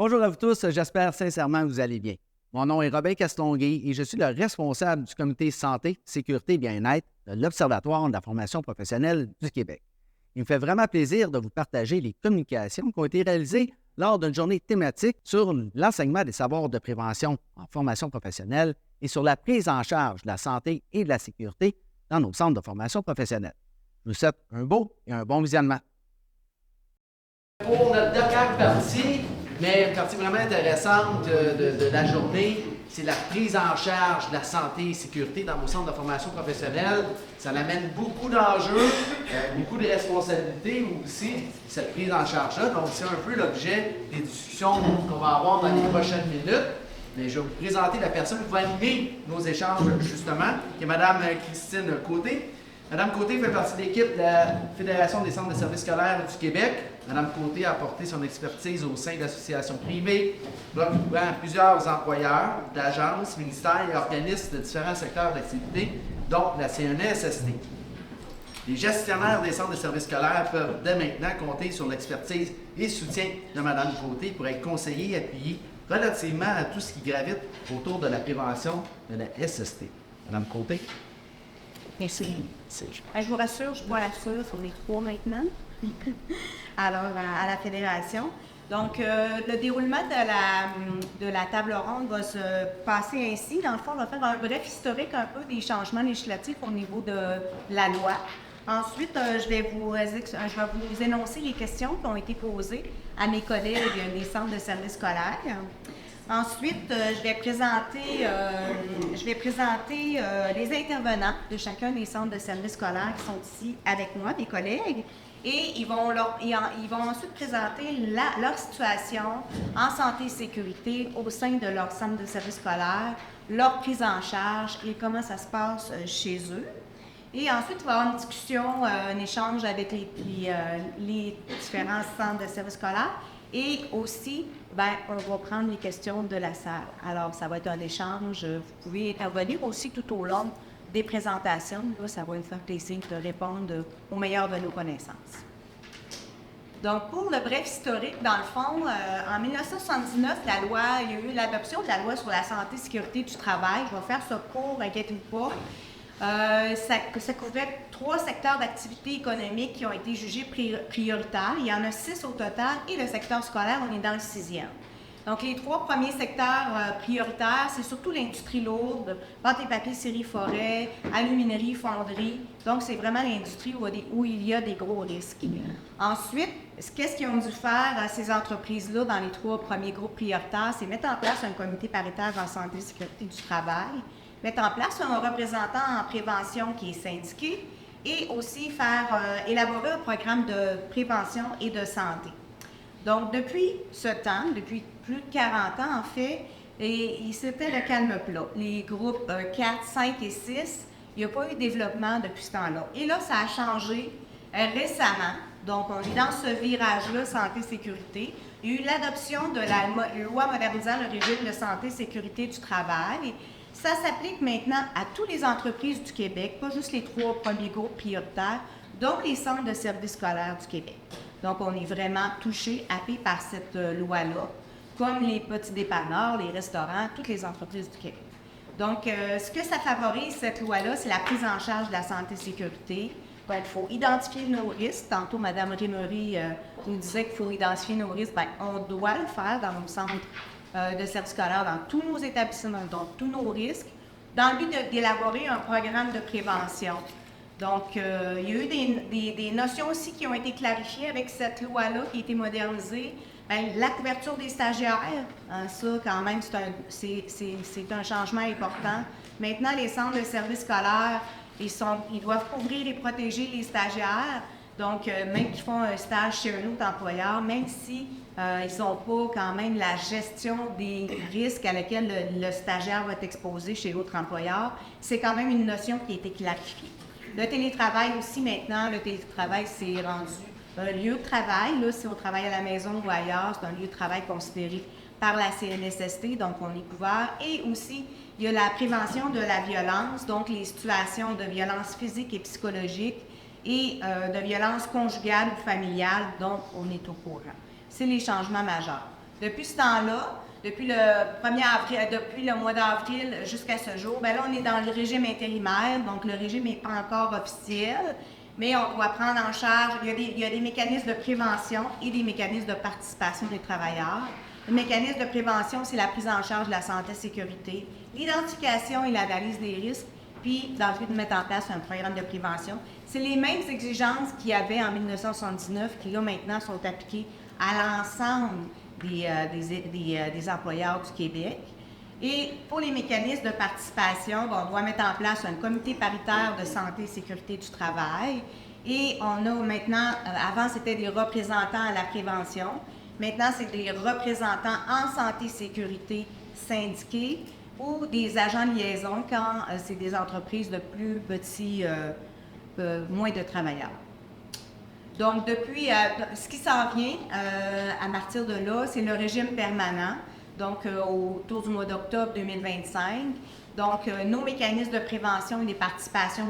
Bonjour à vous tous, j'espère sincèrement que vous allez bien. Mon nom est Robin Castonguay et je suis le responsable du comité santé, sécurité et bien-être de l'Observatoire de la formation professionnelle du Québec. Il me fait vraiment plaisir de vous partager les communications qui ont été réalisées lors d'une journée thématique sur l'enseignement des savoirs de prévention en formation professionnelle et sur la prise en charge de la santé et de la sécurité dans nos centres de formation professionnelle. Je vous souhaite un beau et un bon visionnement. Pour notre dernière partie, mais une partie vraiment intéressante de la journée, c'est la prise en charge de la santé et sécurité dans nos centres de formation professionnelle. Ça amène beaucoup d'enjeux, beaucoup de responsabilités aussi, cette prise en charge-là. Donc, c'est un peu l'objet des discussions qu'on va avoir dans les prochaines minutes. Mais je vais vous présenter la personne qui va animer nos échanges, justement, qui est Mme Christine Côté. Mme Côté fait partie de l'équipe de la Fédération des centres de services scolaires du Québec. Mme Côté a apporté son expertise au sein d'associations privées, regroupant plusieurs employeurs, d'agences, ministères et organismes de différents secteurs d'activité, dont la CNESST. Les gestionnaires des centres de services scolaires peuvent dès maintenant compter sur l'expertise et le soutien de Mme Côté pour être conseillés et appuyés relativement à tout ce qui gravite autour de la prévention de la SST. Mme Côté. Merci. Je vous rassure, je vois la sur les trois maintenant. Alors, à la Fédération. Donc, le déroulement de la table ronde va se passer ainsi. Dans le fond, on va faire un bref historique un peu des changements législatifs au niveau de la loi. Ensuite, je vais vous énoncer les questions qui ont été posées à mes collègues des centres de services scolaires. Ensuite, je vais présenter les intervenants de chacun des centres de services scolaires qui sont ici avec moi, mes collègues, et ils vont ensuite présenter leur situation en santé et sécurité au sein de leur centre de services scolaires, leur prise en charge et comment ça se passe chez eux. Et ensuite, il va y avoir une discussion, un échange avec les différents centres de services scolaires. Et aussi, on va prendre les questions de la salle. Alors, ça va être un échange. Vous pouvez intervenir aussi tout au long des présentations. Là, ça va nous faire plaisir de répondre au meilleur de nos connaissances. Donc, pour le bref historique, dans le fond, en 1979, il y a eu l'adoption de la loi sur la santé et sécurité du travail. Je vais faire ce cours, inquiétez-vous pas. Ça couvrait 3 secteurs d'activité économique qui ont été jugés prioritaires. Il y en a 6 au total et le secteur scolaire, on est dans le 6e. Donc, les 3 premiers secteurs prioritaires, c'est surtout l'industrie lourde, pâte et papier, scierie, forêt, aluminerie, fonderie. Donc, c'est vraiment l'industrie où il y a des gros risques. Ensuite, qu'est-ce qu'ils ont dû faire ces entreprises-là dans les 3 premiers groupes prioritaires? C'est mettre en place un comité paritaire en santé et sécurité du travail, mettre en place un représentant en prévention qui est syndiqué et aussi élaborer un programme de prévention et de santé. Donc, depuis ce temps, depuis plus de 40 ans en fait, c'était le calme plat. Les groupes 4, 5 et 6, il n'y a pas eu de développement depuis ce temps-là. Et là, ça a changé récemment. Donc, on est dans ce virage-là, santé-sécurité. Il y a eu l'adoption de la loi modernisant le régime de santé et sécurité du travail. Ça s'applique maintenant à toutes les entreprises du Québec, pas juste les 3 premiers groupes prioritaires, dont les centres de services scolaires du Québec. Donc, on est vraiment touché, happé par cette loi-là, comme les petits dépanneurs, les restaurants, toutes les entreprises du Québec. Donc, ce que ça favorise, cette loi-là, c'est la prise en charge de la santé et sécurité. Il faut identifier nos risques. Tantôt, Mme Rémery nous disait qu'il faut identifier nos risques. On doit le faire dans nos centres de services scolaires, dans tous nos établissements, donc tous nos risques, dans le but d'élaborer un programme de prévention. Donc, il y a eu des notions aussi qui ont été clarifiées avec cette loi-là qui a été modernisée. La couverture des stagiaires, ça, quand même, c'est un changement important. Maintenant, les centres de services scolaires, ils doivent couvrir et protéger les stagiaires. Donc, même qu'ils font un stage chez un autre employeur, même si ils n'ont pas quand même la gestion des risques à laquelle le stagiaire va être exposé chez l'autre employeur, c'est quand même une notion qui a été clarifiée. Le télétravail aussi, maintenant, le télétravail s'est rendu un lieu de travail. Là, si on travaille à la maison ou ailleurs, c'est un lieu de travail considéré par la CNESST, donc on est couvert. Et aussi, il y a la prévention de la violence, donc les situations de violence physique et psychologique et de violence conjugale ou familiale dont on est au courant. C'est les changements majeurs. Depuis ce temps-là, depuis le mois d'avril jusqu'à ce jour, ben là, on est dans le régime intérimaire, donc le régime n'est pas encore officiel, mais on doit prendre en charge, il y a des mécanismes de prévention et des mécanismes de participation des travailleurs. Le mécanisme de prévention, c'est la prise en charge de la santé et sécurité, l'identification et l'analyse des risques, puis dans le but de mettre en place un programme de prévention. C'est les mêmes exigences qu'il y avait en 1979 qui, là, maintenant, sont appliquées à l'ensemble des employeurs du Québec. Et pour les mécanismes de participation, on doit mettre en place un comité paritaire de santé et sécurité du travail. Et on a maintenant, avant c'était des représentants à la prévention, maintenant c'est des représentants en santé et sécurité syndiqués ou des agents de liaison quand c'est des entreprises de plus petits, moins de travailleurs. Donc, depuis, ce qui s'en vient à partir de là, c'est le régime permanent, donc autour du mois d'octobre 2025. Donc, nos mécanismes de prévention et de participation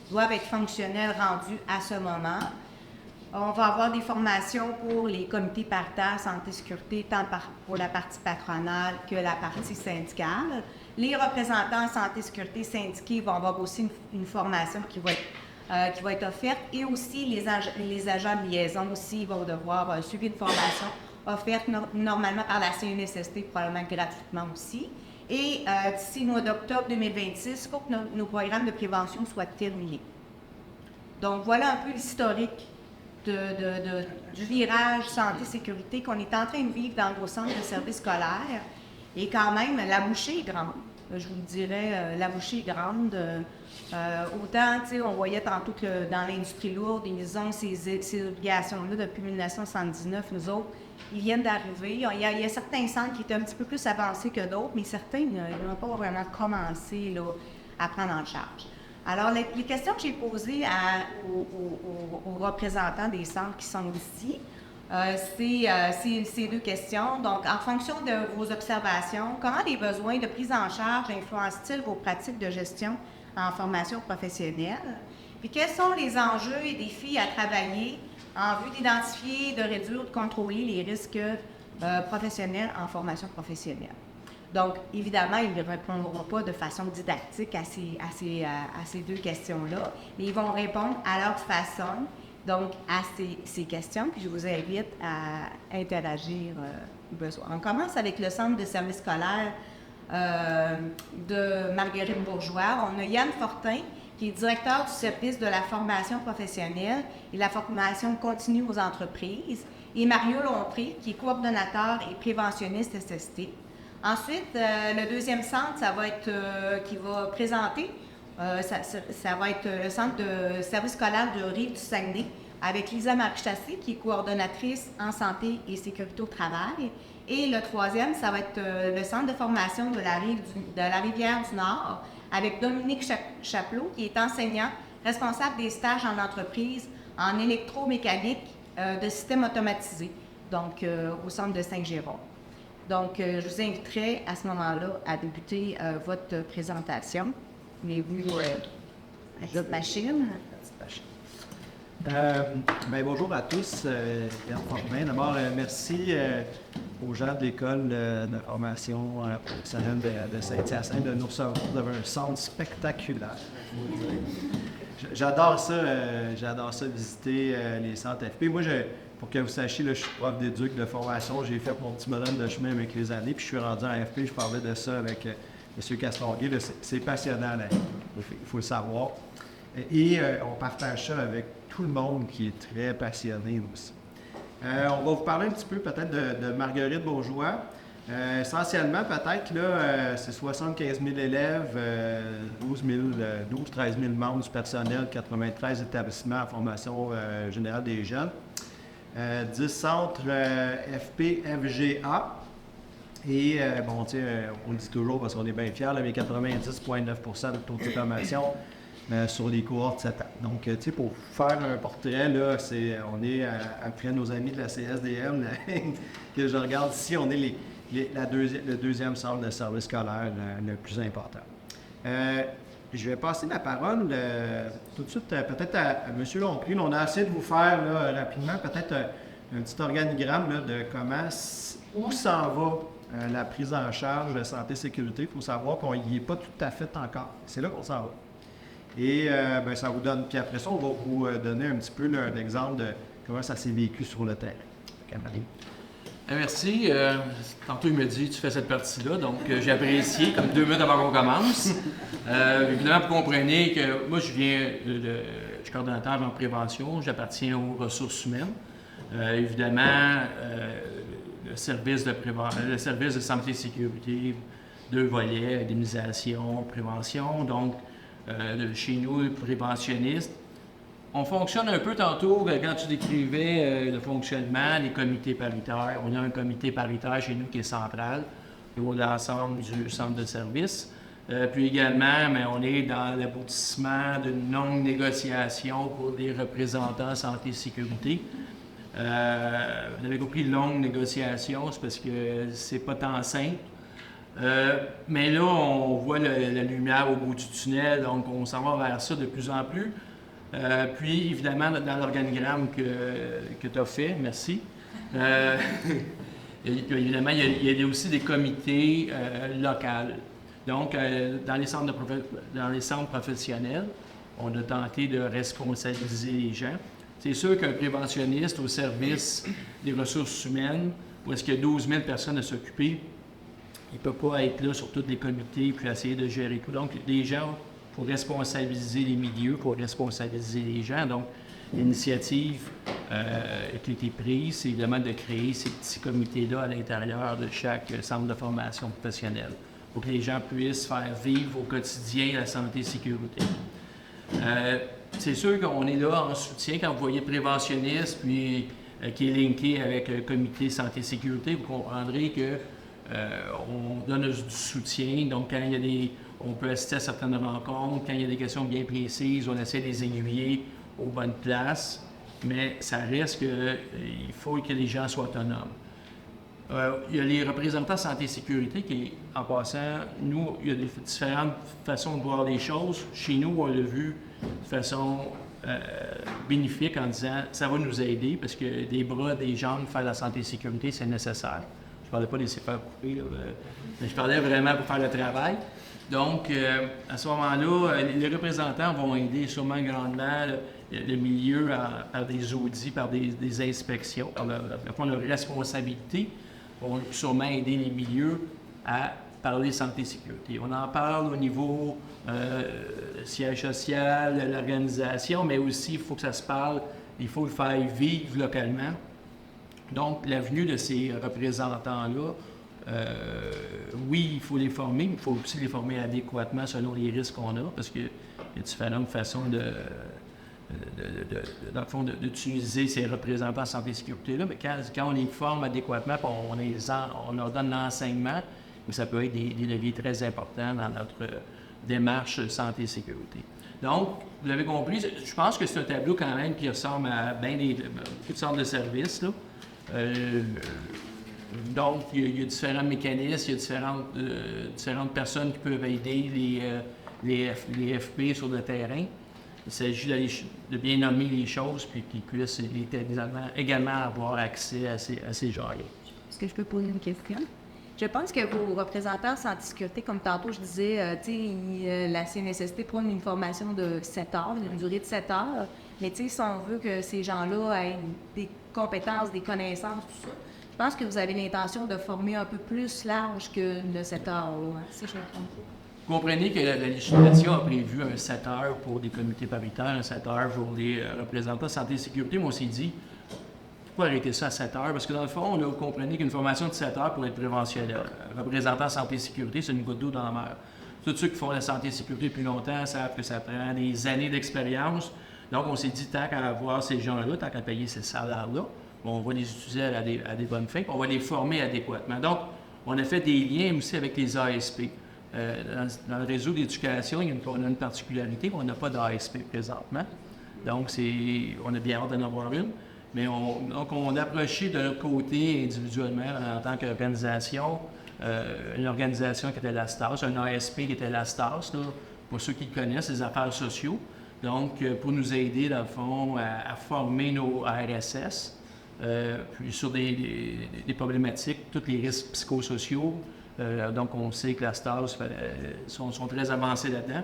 doivent être fonctionnels rendus à ce moment. On va avoir des formations pour les comités paritaires santé-sécurité, tant pour la partie patronale que la partie syndicale. Les représentants santé-sécurité syndiqués vont avoir aussi une formation qui va être offerte, et aussi les agents de liaison aussi vont devoir suivre une formation offerte normalement par la CNSST, probablement gratuitement aussi. Et d'ici le mois d'octobre 2026, il faut que nos programmes de prévention soient terminés. Donc voilà un peu l'historique du virage santé-sécurité qu'on est en train de vivre dans nos centres de services scolaires. Et quand même, la bouchée est grande. Je vous le dirais, la bouchée est grande. Autant, tu sais, on voyait tantôt que dans l'industrie lourde, ils ont ces obligations-là depuis 1979. Nous autres, ils viennent d'arriver. Il y a certains centres qui étaient un petit peu plus avancés que d'autres, mais certains n'ont pas vraiment commencé là, à prendre en charge. Alors, les questions que j'ai posées aux représentants des centres qui sont ici, c'est ces deux questions. Donc, en fonction de vos observations, comment les besoins de prise en charge influencent-ils vos pratiques de gestion en formation professionnelle? Puis, quels sont les enjeux et défis à travailler en vue d'identifier, de réduire ou de contrôler les risques professionnels en formation professionnelle? Donc, évidemment, ils ne répondront pas de façon didactique à ces deux questions-là, mais ils vont répondre à leur façon, donc à ces questions, puis je vous invite à interagir au besoin. On commence avec le Centre de services scolaires de Marguerite Bourgeois. On a Yann Fortin, qui est directeur du service de la formation professionnelle et la formation continue aux entreprises, et Mario Lompré, qui est coordonnateur et préventionniste SST. Ensuite, le deuxième centre, ça va être qui va présenter, ça va être le centre de service scolaire de Rive-du-Saguenay, avec Lisa Marie-Chassé, qui est coordonnatrice en santé et sécurité au travail. Et le troisième, ça va être le centre de formation de la Rivière-du-Nord, avec Dominique Chapelot, qui est enseignant, responsable des stages en entreprise en électromécanique de systèmes automatisés, donc au centre de Saint-Jérôme. Donc, je vous inviterai à ce moment-là à débuter votre présentation. Venez-vous à votre machine. Bonjour à tous. D'abord, merci aux gens de l'École de formation professionnelle de Saint-Hyacinthe de nous recevoir dans un centre spectaculaire. J'adore ça visiter les centres FP. Moi, pour que vous sachiez, là, je suis prof d'éduc de formation. J'ai fait mon petit modèle de chemin avec les années, puis je suis rendu en FP. Je parlais de ça avec M. Castonguay. C'est passionnant, là. Il faut le savoir. Et on partage ça avec tout le monde qui est très passionné aussi. On va vous parler un petit peu peut-être de Marguerite Bourgeois. Essentiellement, peut-être, là, c'est 75 000 élèves, 13 000 membres du personnel, 93 établissements en formation générale des jeunes. 10 centres FP, FGA. Et, on le dit toujours parce qu'on est bien fiers, là, mais 90,9% de taux de diplomation sur les cohortes 7 ans. Donc, tu sais, pour faire un portrait, là, on est après nos amis de la CSDM, que je regarde ici, on est le deuxième centre de service scolaire le plus important. Je vais passer la parole tout de suite peut-être à M. Lompré. On a essayé de vous faire là, rapidement peut-être un petit organigramme là, de où s'en va la prise en charge de santé-sécurité. Il faut savoir qu'on n'y est pas tout à fait encore. C'est là qu'on s'en va. Et ça vous donne, puis après ça, on va vous donner un petit peu l'exemple de comment ça s'est vécu sur le terrain. Merci. Tantôt, il me dit tu fais cette partie-là, donc j'ai apprécié, comme 2 minutes avant qu'on commence. Évidemment, vous comprenez que moi, je suis coordonnateur en prévention, j'appartiens aux ressources humaines. Évidemment, le service de santé et sécurité, 2 volets, indemnisation, prévention. Donc, chez nous, préventionnistes. On fonctionne un peu tantôt, quand tu décrivais le fonctionnement, les comités paritaires. On a un comité paritaire chez nous qui est central, au l'ensemble du centre de service. Puis également, on est dans l'aboutissement d'une longue négociation pour les représentants santé et sécurité. Vous avez compris, longue négociation, c'est parce que c'est pas tant simple. Mais là, on voit la lumière au bout du tunnel, donc on s'en va vers ça de plus en plus. Puis, évidemment, dans l'organigramme que tu as fait, merci, évidemment, il y a aussi des comités locaux. Donc, dans les centres professionnels, on a tenté de responsabiliser les gens. C'est sûr qu'un préventionniste au service des ressources humaines, où est-ce qu'il y a 12 000 personnes à s'occuper, il ne peut pas être là sur tous les comités puis essayer de gérer tout. Donc, les gens, il faut responsabiliser les milieux, il faut responsabiliser les gens. Donc, l'initiative qui a été prise, c'est évidemment de créer ces petits comités-là à l'intérieur de chaque centre de formation professionnelle pour que les gens puissent faire vivre au quotidien la santé et sécurité. C'est sûr qu'on est là en soutien. Quand vous voyez préventionniste, puis qui est linké avec le comité santé et sécurité, vous comprendrez que on donne du soutien. Donc, quand on peut assister à certaines rencontres, quand il y a des questions bien précises, on essaie de les aiguiller aux bonnes places, mais ça reste qu'il faut que les gens soient autonomes. Il y a les représentants santé et sécurité qui, en passant, nous, il y a différentes façons de voir les choses. Chez nous, on l'a vu de façon bénéfique en disant ça va nous aider parce que des bras, des jambes, faire la santé et sécurité, c'est nécessaire. Je ne parlais pas des faire couper, là, mais je parlais vraiment pour faire le travail. Donc, à ce moment-là, les représentants vont aider sûrement grandement le milieu par des audits, par des inspections, par leur responsabilité, vont sûrement aider les milieux à parler santé et sécurité. On en parle au niveau siège social, l'organisation, mais aussi il faut que ça se parle, il faut le faire vivre localement. Donc, la venue de ces représentants-là, oui, il faut les former, mais il faut aussi les former adéquatement selon les risques qu'on a, parce qu'il y a différentes façons dans le fond, d'utiliser ces représentants santé et sécurité-là. Mais quand on les forme adéquatement, on leur donne l'enseignement, mais ça peut être des leviers très importants dans notre démarche santé et sécurité. Donc, vous l'avez compris, je pense que c'est un tableau quand même qui ressemble à bien toutes sortes de services, là. Donc, il y a différents mécanismes, il y a différentes personnes qui peuvent aider les FP sur le terrain. Il s'agit de bien nommer les choses puis qu'ils puissent également avoir accès à ces genres-là. Est-ce que je peux poser une question? Je pense que vos représentants santé sécurité, comme tantôt je disais, la CNSST prône une formation de 7 heures, une durée de 7 heures. Mais si on veut que ces gens-là aient des compétences, des connaissances, tout ça, je pense que vous avez l'intention de former un peu plus large que de 7 heures, là, si je me trompe pas. Vous comprenez que la législation a prévu un 7 heures pour des comités paritaires, un 7 heures pour les représentants santé et sécurité. Moi, on s'est dit, pourquoi arrêter ça à 7 heures? Parce que dans le fond, vous comprenez qu'une formation de 7 heures pour être préventionnel. Représentant santé et sécurité, c'est une goutte d'eau dans la mer. Tous ceux qui font la santé et sécurité depuis longtemps savent que ça prend des années d'expérience. Donc, on s'est dit, tant qu'à avoir ces gens-là, tant qu'à payer ces salaires-là, on va les utiliser à des bonnes fins, puis on va les former adéquatement. Donc, on a fait des liens aussi avec les ASP. Dans le réseau d'éducation, on a une particularité, on n'a pas d'ASP présentement. Donc, on a bien hâte d'en avoir une. Mais on a approché de notre côté individuellement en tant qu'organisation, une organisation qui était la STAS, un ASP qui était la STAS, là, pour ceux qui connaissent, les affaires sociaux. Donc, pour nous aider, dans le fond, à former nos RSS. puis sur des problématiques, tous les risques psychosociaux. Donc, on sait que la STAS sont très avancés là-dedans.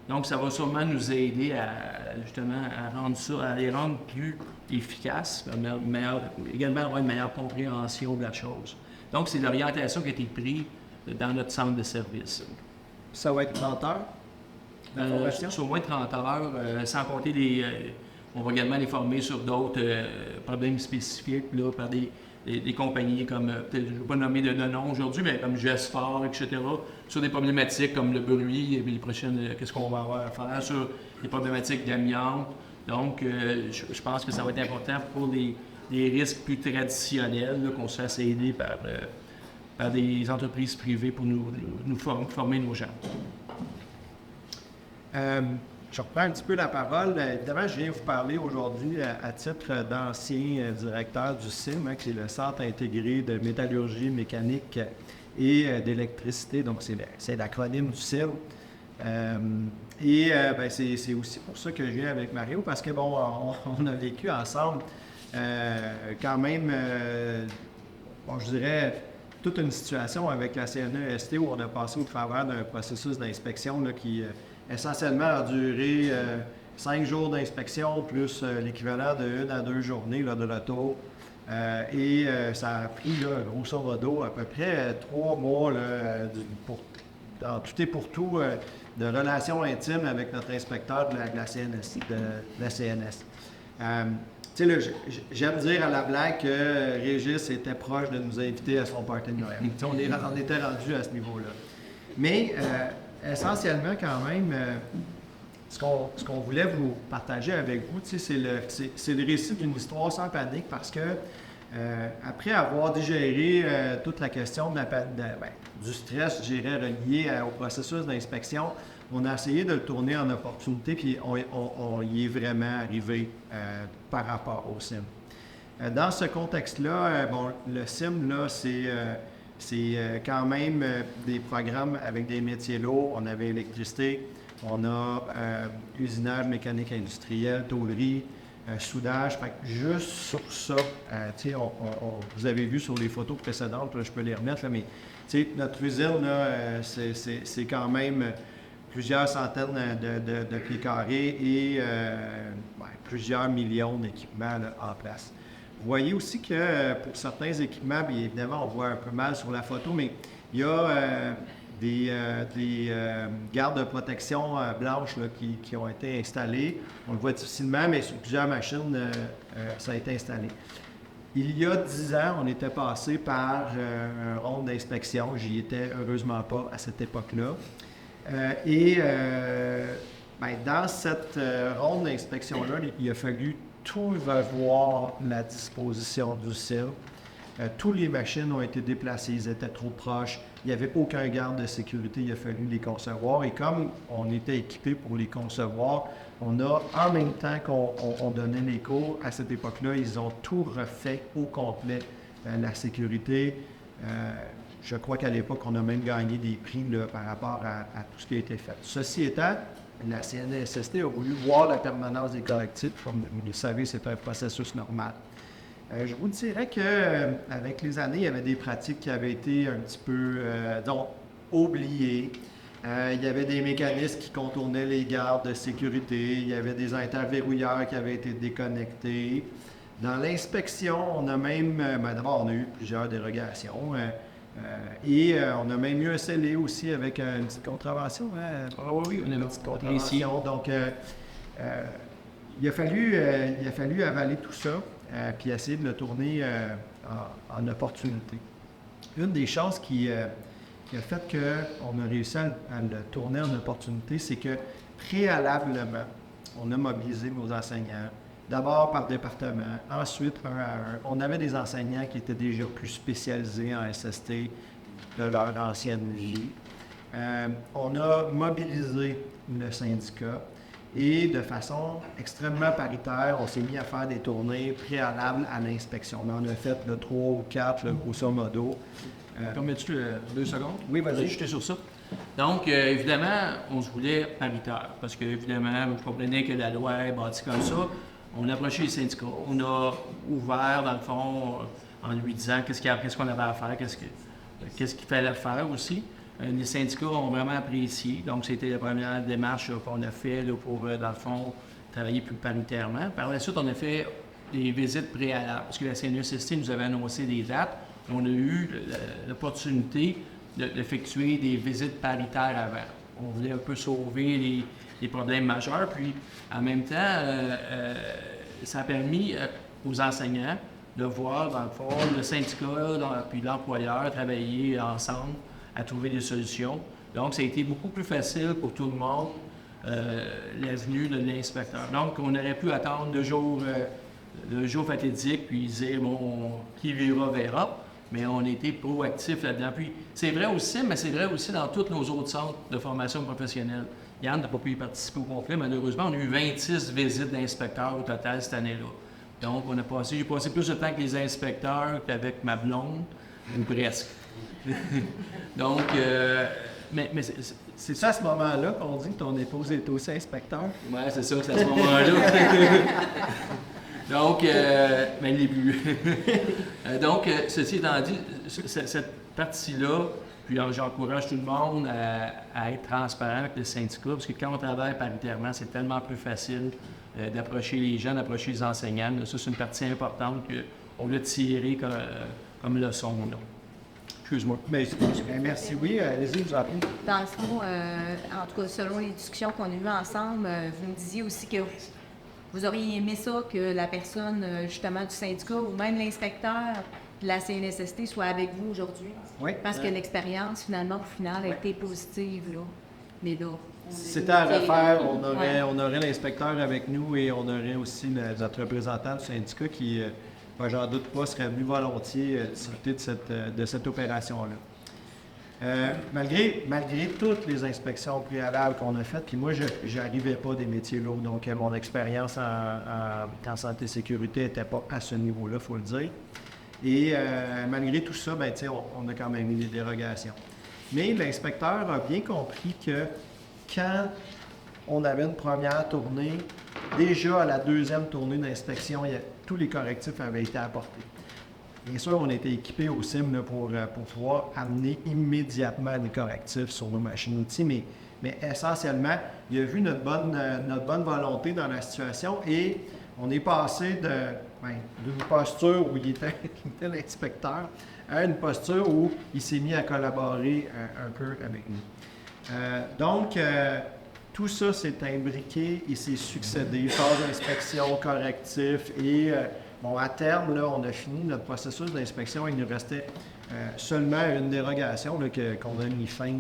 Donc, ça va sûrement nous aider à rendre ça, à les rendre plus efficaces, également avoir une meilleure compréhension de la chose. Donc, c'est l'orientation qui a été prise dans notre centre de service. Ça va être 30 heures? La formation? Sur au moins 30 heures, sans compter on va également les former sur d'autres problèmes spécifiques là, par des compagnies comme, peut-être, je ne vais pas nommer de nom aujourd'hui, mais comme GESFOR, etc., sur des problématiques comme le bruit, et puis les prochaines, qu'est-ce qu'on va avoir à faire, sur les problématiques d'amiante. Donc, je pense que ça va être important pour les risques plus traditionnels, là, qu'on se fasse aider par des entreprises privées pour nous former nos gens. Je reprends un petit peu la parole. Évidemment, je viens vous parler aujourd'hui à titre d'ancien directeur du CIM, qui est le Centre intégré de métallurgie mécanique et d'électricité. Donc, c'est l'acronyme du CIM. C'est aussi pour ça que je viens avec Mario, parce que, bon, on a vécu ensemble quand même, je dirais, toute une situation avec la CNEST où on a passé au travers d'un processus d'inspection là, qui essentiellement a duré 5 jours d'inspection plus l'équivalent de 1 à 2 journées là, de l'auto. Ça a pris, là, grosso modo, à peu près 3 mois là, en tout et pour tout de relations intimes avec notre inspecteur de la CNS. J'aime dire à la blague que Régis était proche de nous inviter à son party de Noël. On était rendu à ce niveau-là. Mais essentiellement, quand même, ce qu'on voulait vous partager avec vous, c'est le récit d'une histoire sans panique, parce que après avoir digéré toute la question du stress, je dirais, relié au processus d'inspection, on a essayé de le tourner en opportunité, puis on y est vraiment arrivé par rapport au CIM. Dans ce contexte-là, le CIM, là, c'est quand même des programmes avec des métiers lourds. On avait électricité, on a usinage mécanique industriel, tôlerie, soudage. Fait que juste sur ça, vous avez vu sur les photos précédentes, là, je peux les remettre, là, mais notre usine, là, c'est quand même plusieurs centaines de pieds carrés et plusieurs millions d'équipements là, en place. Vous voyez aussi que pour certains équipements, bien évidemment, on voit un peu mal sur la photo, mais il y a des gardes de protection blanches là, qui ont été installées. On le voit difficilement, mais sur plusieurs machines, ça a été installé. Il y a 10 ans, on était passé par un ronde d'inspection. J'y étais heureusement pas à cette époque-là. Dans cette ronde d'inspection-là, il a fallu tout revoir la disposition du CIM. Toutes les machines ont été déplacées, ils étaient trop proches. Il n'y avait aucun garde de sécurité, il a fallu les concevoir. Et comme on était équipé pour les concevoir, on a, en même temps qu'on donnait les cours, à cette époque-là, ils ont tout refait au complet, la sécurité. Je crois qu'à l'époque, on a même gagné des prix là, par rapport à tout ce qui a été fait. Ceci étant, la CNESST a voulu voir la permanence des correctifs. Comme vous le savez, c'est un processus normal. Je vous dirais qu'avec les années, il y avait des pratiques qui avaient été un petit peu, oubliées. Il y avait des mécanismes qui contournaient les gardes de sécurité. Il y avait des interverrouilleurs qui avaient été déconnectés. Dans l'inspection, on a même, d'abord, on a eu plusieurs dérogations. On a même eu un scellé aussi avec une petite contravention. Hein? Oui, on a une petite contravention. Donc, il a fallu avaler tout ça, puis essayer de le tourner en opportunité. Une des choses qui a fait qu'on a réussi à le tourner en opportunité, c'est que préalablement, on a mobilisé nos enseignants, d'abord par département, ensuite un à un. On avait des enseignants qui étaient déjà plus spécialisés en SST de leur ancienne vie. On a mobilisé le syndicat et de façon extrêmement paritaire, on s'est mis à faire des tournées préalables à l'inspection. Mais on a fait 3 ou 4, grosso modo. Permets-tu 2 secondes? Oui, vas-y. J'étais sur ça. Donc, évidemment, on se voulait paritaire, parce que, évidemment, vous comprenez que la loi est bâtie comme ça. On a approché les syndicats, on a ouvert, dans le fond, en lui disant qu'est-ce qu'on avait à faire, qu'est-ce qu'il fallait faire aussi. Les syndicats ont vraiment apprécié. Donc, c'était la première démarche qu'on a fait là, pour, dans le fond, travailler plus paritairement. Par la suite, on a fait des visites préalables, parce que la CNESST nous avait annoncé des dates. On a eu l'opportunité d'effectuer des visites paritaires avant. On voulait un peu sauver les problèmes majeurs. Puis, en même temps, ça a permis aux enseignants de voir, dans le fond, le syndicat puis l'employeur travailler ensemble à trouver des solutions. Donc, ça a été beaucoup plus facile pour tout le monde, la venue de l'inspecteur. Donc, on aurait pu attendre le jour fatidique, puis dire, bon, qui verra, verra. Mais on a été proactifs là-dedans. Puis, c'est vrai aussi, mais c'est vrai aussi dans tous nos autres centres de formation professionnelle. Yann n'a pas pu y participer au complet. Malheureusement, on a eu 26 visites d'inspecteurs au total cette année-là. Donc, j'ai passé plus de temps avec les inspecteurs qu'avec ma blonde, ou presque. Donc, mais C'est ça à ce moment-là qu'on dit que ton épouse est aussi inspecteur? Oui, c'est ça, c'est à ce moment-là. Donc, mais il n'est plus. Donc, ceci étant dit, cette partie-là, puis j'encourage tout le monde à être transparent avec le syndicat, parce que quand on travaille paritairement, c'est tellement plus facile d'approcher les gens, d'approcher les enseignants. Ça, c'est une partie importante qu'on a tirée comme leçon. Là. Excuse-moi. Mais, merci, oui. Allez-y, vous en prie. Dans le fond, en tout cas, selon les discussions qu'on a eues ensemble, vous me disiez aussi que vous auriez aimé ça, que la personne, justement, du syndicat ou même l'inspecteur de la CNSST soit avec vous aujourd'hui. Oui. Parce que l'expérience, finalement, au final, a été positive, là. Mais là... Si c'était à refaire, on aurait l'inspecteur avec nous et on aurait aussi notre représentant du syndicat qui, j'en doute pas, serait venu volontiers discuter de cette opération-là. Malgré toutes les inspections préalables qu'on a faites, puis moi, je n'arrivais pas des métiers lourds, donc mon expérience en santé et sécurité n'était pas à ce niveau-là, il faut le dire. Et malgré tout ça, on a quand même eu des dérogations. Mais l'inspecteur a bien compris que quand on avait une première tournée, déjà à la deuxième tournée d'inspection, tous les correctifs avaient été apportés. Bien sûr, on était équipés au CIM là, pour pouvoir amener immédiatement des correctifs sur nos machines-outils, mais essentiellement, il a vu notre bonne volonté dans la situation et on est passé d'une posture où il était l'inspecteur à une posture où il s'est mis à collaborer un peu avec nous. Donc, tout ça s'est imbriqué et s'est succédé, phase d'inspection, correctif et à terme, là, on a fini notre processus d'inspection. Il nous restait seulement une dérogation là, qu'on a mis fin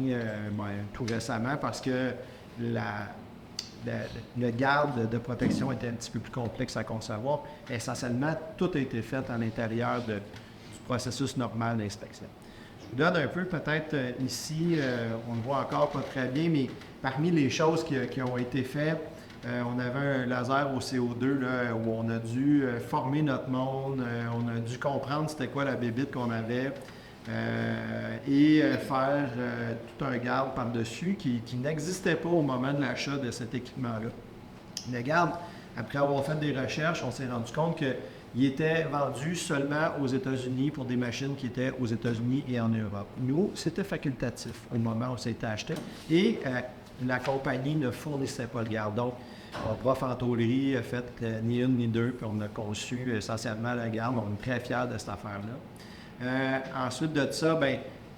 tout récemment parce que le garde de protection était un petit peu plus complexe à concevoir. Essentiellement, tout a été fait à l'intérieur du processus normal d'inspection. Je vous donne un peu, peut-être ici, on ne voit encore pas très bien, mais parmi les choses qui ont été faites, on avait un laser au CO2 là, où on a dû former notre monde, on a dû comprendre c'était quoi la bébite qu'on avait et faire tout un garde par-dessus qui n'existait pas au moment de l'achat de cet équipement-là. Le garde, après avoir fait des recherches, on s'est rendu compte qu'il était vendu seulement aux États-Unis pour des machines qui étaient aux États-Unis et en Europe. Nous, c'était facultatif au moment où ça a été acheté et la compagnie ne fournissait pas le garde. Donc, mon prof en tôlerie a fait ni une ni deux, puis on a conçu essentiellement la garde. On est très fiers de cette affaire-là. Ensuite de ça,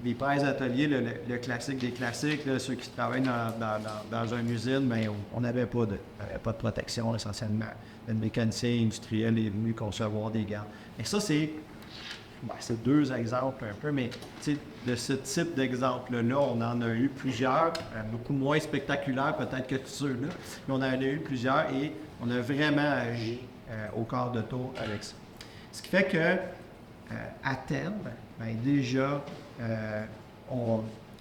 les prêts ateliers, le classique des classiques, là, ceux qui travaillent dans une usine, on n'avait pas de protection essentiellement. Le mécanicien industriel est venu concevoir des gardes. Et ça, c'est deux exemples un peu, mais de ce type d'exemple-là, on en a eu plusieurs, beaucoup moins spectaculaires peut-être que tous ceux-là, mais on en a eu plusieurs et on a vraiment agi au quart de tour avec ça. Ce qui fait que à terme, déjà,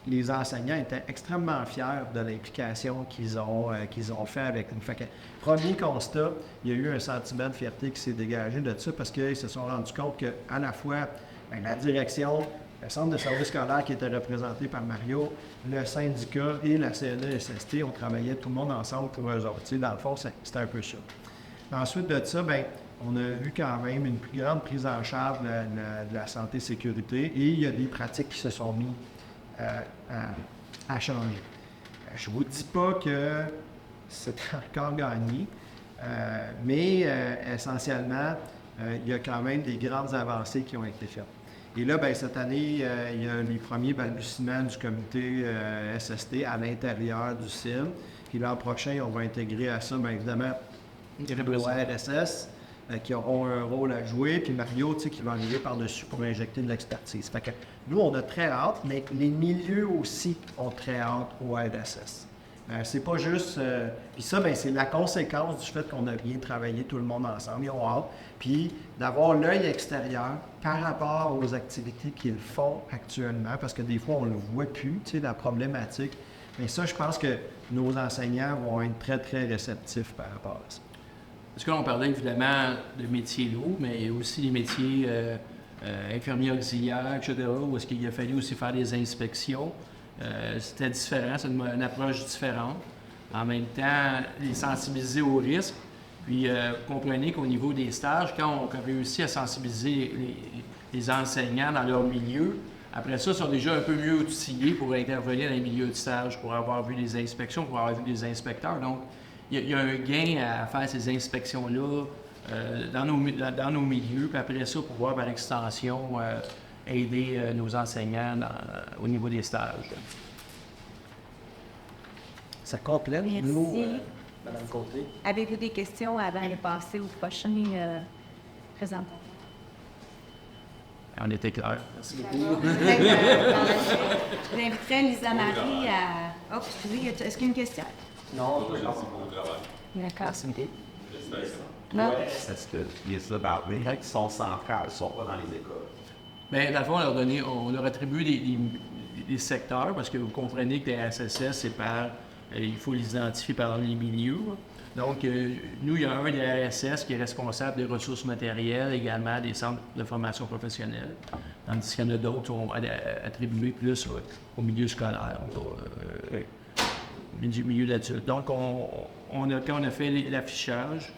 les enseignants étaient extrêmement fiers de l'implication qu'ils ont fait avec nous. Fait que, premier constat, il y a eu un sentiment de fierté qui s'est dégagé de ça parce qu'ils se sont rendus compte qu'à la fois la direction, le centre de service scolaire qui était représenté par Mario, le syndicat et la CNESST, on travaillait tout le monde ensemble pour eux autres. Dans le fond, c'était un peu ça. Ensuite de ça, ben, on a vu quand même une plus grande prise en charge de la santé-sécurité et il y a des pratiques qui se sont mises à changer. Je ne vous dis pas que c'est encore gagné, mais essentiellement, il y a quand même des grandes avancées qui ont été faites. Et là, bien, cette année, il y a les premiers balbutiements du comité SST à l'intérieur du CIM. Puis l'an prochain, on va intégrer à ça, bien évidemment, les RSS qui auront un rôle à jouer, puis Mario, qui va arriver par-dessus pour injecter de l'expertise. Fait que nous, on a très hâte, mais les milieux aussi ont très hâte au RSS. C'est pas juste... puis ça, bien, c'est la conséquence du fait qu'on a bien travaillé tout le monde ensemble. Ils ont hâte. Puis d'avoir l'œil extérieur par rapport aux activités qu'ils font actuellement, parce que des fois, on ne le voit plus, la problématique. Mais ça, je pense que nos enseignants vont être très, très réceptifs par rapport à ça. Parce que là, on parlait évidemment de métiers lourds, mais il y a aussi les métiers infirmiers auxiliaires, etc., où est-ce qu'il a fallu aussi faire des inspections. C'était différent, c'est une approche différente. En même temps, les sensibiliser aux risques. Puis, comprenez qu'au niveau des stages, quand on réussit à sensibiliser les enseignants dans leur milieu, après ça, ils sont déjà un peu mieux outillés pour intervenir dans les milieux de stage, pour avoir vu des inspections, pour avoir vu des inspecteurs. Donc, il y a un gain à faire ces inspections-là dans nos milieux, puis après ça, pouvoir, par extension, aider nos enseignants au niveau des stages. Ça complète, Merci. nous, Mme Côté. Avez-vous des questions avant de passer au prochain présentation? On était clairs. Merci beaucoup. J'inviterais Lisa Marie à... Oh, excusez, est-ce qu'il y a une question? Non, D'accord. Non. Est-ce que les règles sont centrales, ne sont pas dans les écoles? Bien, dans le fond, on leur attribue des secteurs, parce que vous comprenez que les SSS, c'est il faut les identifier par les milieux. Donc, nous, il y a un des RSS qui est responsable des ressources matérielles, également des centres de formation professionnelle, tandis qu'il y en a d'autres qui sont attribués plus au milieu scolaire, au milieu d'adultes. Donc, quand on a fait l'affichage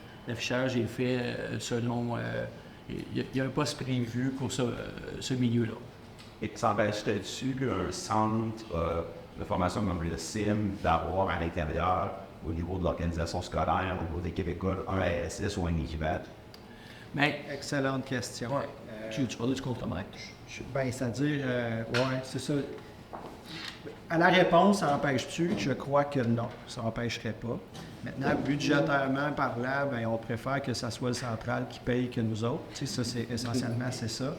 est fait selon... il y a un poste prévu pour ce milieu-là. Et s'empêcherait-tu un centre de formation comme le CIM d'avoir à l'intérieur, au niveau de l'organisation scolaire, au niveau des Québécois, un RSS ou un équivalent? Bien, excellente question. tu parles du contre-maître. Bien, c'est-à-dire, oui, c'est ça. À la réponse, ça empêche-tu? Je crois que non, ça n'empêcherait pas. Maintenant, budgétairement parlant, bien, on préfère que ce soit le central qui paye que nous autres. Tu sais, ça, c'est essentiellement, c'est ça.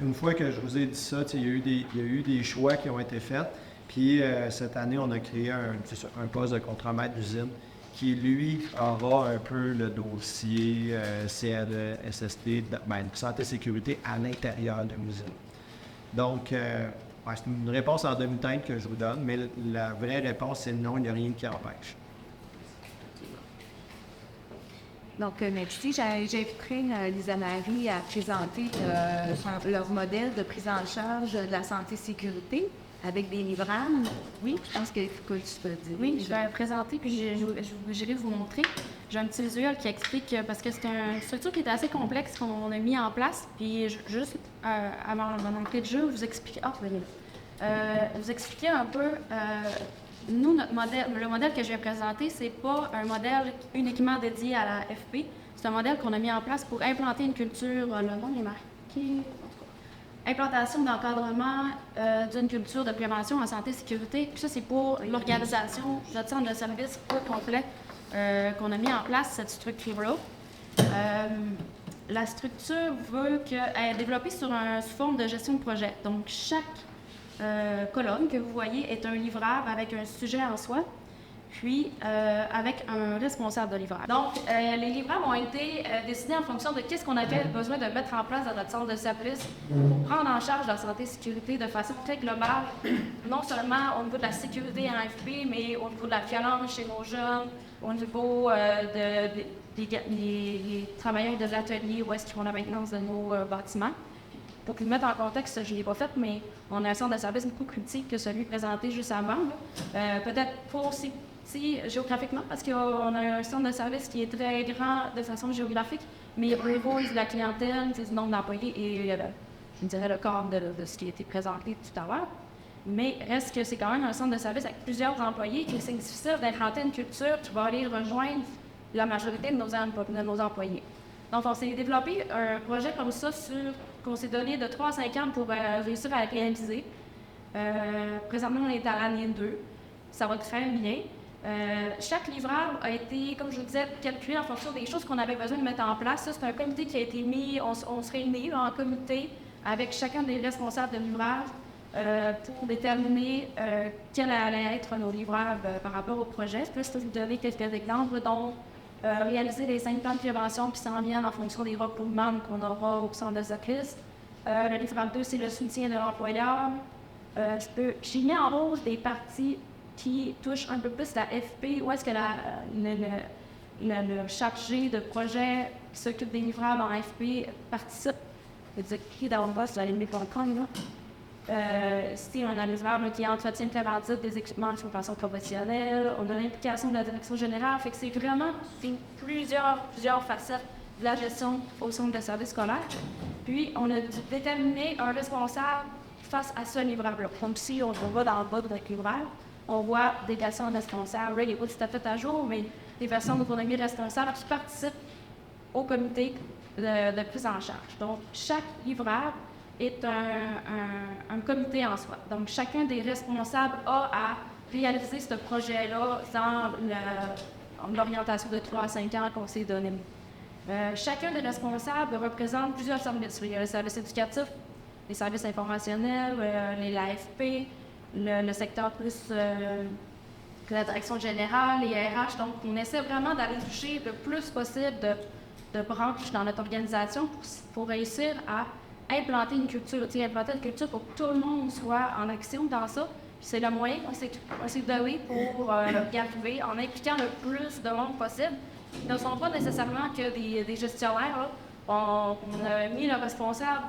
Une fois que je vous ai dit ça, il y a eu des choix qui ont été faits. Puis cette année, on a créé un poste de contre-maître d'usine qui, lui, aura un peu le dossier CRE, SST, santé-sécurité à l'intérieur de l'usine. Donc, c'est une réponse en demi-teinte que je vous donne, mais la vraie réponse, c'est non, il n'y a rien qui empêche. Donc, merci. J'inviterai Lisa Marie à présenter leur modèle de prise en charge de la santé-sécurité avec des livrables. Oui, je pense que tu peux dire. Oui, je vais présenter, puis je vais vous montrer. J'ai un petit visuel qui explique, parce que c'est une structure qui est assez complexe qu'on a mis en place, puis juste avant mon entrée de jeu, vous expliquer un peu, nous, notre modèle, le modèle que je vais présenter, c'est pas un modèle uniquement dédié à la FP, c'est un modèle qu'on a mis en place pour implanter une culture, le nom est marqué, implantation d'encadrement d'une culture de prévention en santé et sécurité. Puis ça, c'est pour l'organisation, notre centre de service au complet qu'on a mis en place, cette structure-là. La structure veut qu'elle est développée sous forme de gestion de projet. Donc, chaque colonne que vous voyez est un livrable avec un sujet en soi, puis avec un responsable de livrable. Donc, les livrables ont été décidés en fonction de qu'est-ce qu'on avait besoin de mettre en place dans notre centre de service pour prendre en charge la santé et sécurité de façon très globale, non seulement au niveau de la sécurité en AFP, mais au niveau de la violence chez nos jeunes, au niveau des travailleurs des ateliers où est-ce qu'ils font la maintenance de nos bâtiments. Pour vous mettre en contexte, je ne l'ai pas fait, mais on a un centre de service beaucoup plus petit que celui présenté juste avant. Peut-être pas aussi petit géographiquement parce qu'on a un centre de service qui est très grand de façon géographique, mais au niveau de la clientèle, du nombre d'employés et je dirais le corps de ce qui a été présenté tout à l'heure. Mais reste que c'est quand même un centre de service avec plusieurs employés qui c'est difficile d'implanter une culture qui va aller rejoindre la majorité de nos employés. Donc, on s'est développé un projet comme ça qu'on s'est donné de 3 à 5 ans pour réussir à le réaliser. Présentement, on est à l'année 2. Ça va très bien. Chaque livrable a été, comme je vous disais, calculé en fonction des choses qu'on avait besoin de mettre en place. Ça, c'est un comité qui a été mis, on se réunit en comité avec chacun des responsables de livrable pour déterminer quels allaient être nos livrables par rapport au projet. Je peux vous donner quelques exemples, dont réaliser les 5 plans de prévention qui s'en viennent en fonction des recouvrements qu'on aura au centre de Zoclis. Le livrable 2, c'est le soutien de l'employeur. J'ai mis en rouge des parties qui touchent un peu plus la FP, où est-ce que le chargé de projet qui s'occupe des livrables en FP participe. C'est écrit dans le bas, vous allez me comprendre, là. C'est un livrable qui entretient préventif des équipements de formation professionnelle. On a l'implication de la direction générale. Fait que c'est vraiment plusieurs facettes de la gestion au centre de service scolaire. Puis, on a déterminé un responsable face à ce livrable-là. Comme si on va dans le bas de notre livrable, on voit des personnes responsables. Il n'est pas tout à fait à jour, mais des personnes d'autonomie responsables qui participent au comité de prise en charge. Donc, chaque livrable est un comité en soi. Donc, chacun des responsables a à réaliser ce projet-là dans l'orientation de 3 à 5 ans qu'on s'est donné. Chacun des responsables représente plusieurs services. Il y a le service éducatif, les services informationnels, l'AFP, le secteur plus la direction générale, les RH. Donc, on essaie vraiment d'aller toucher le plus possible de branches dans notre organisation pour réussir à implanter une culture pour que tout le monde soit en action dans ça. Puis c'est le moyen qu'on s'est donné pour y arriver en impliquant le plus de monde possible. Ils ne sont pas nécessairement que des gestionnaires. Là. On a mis le responsable,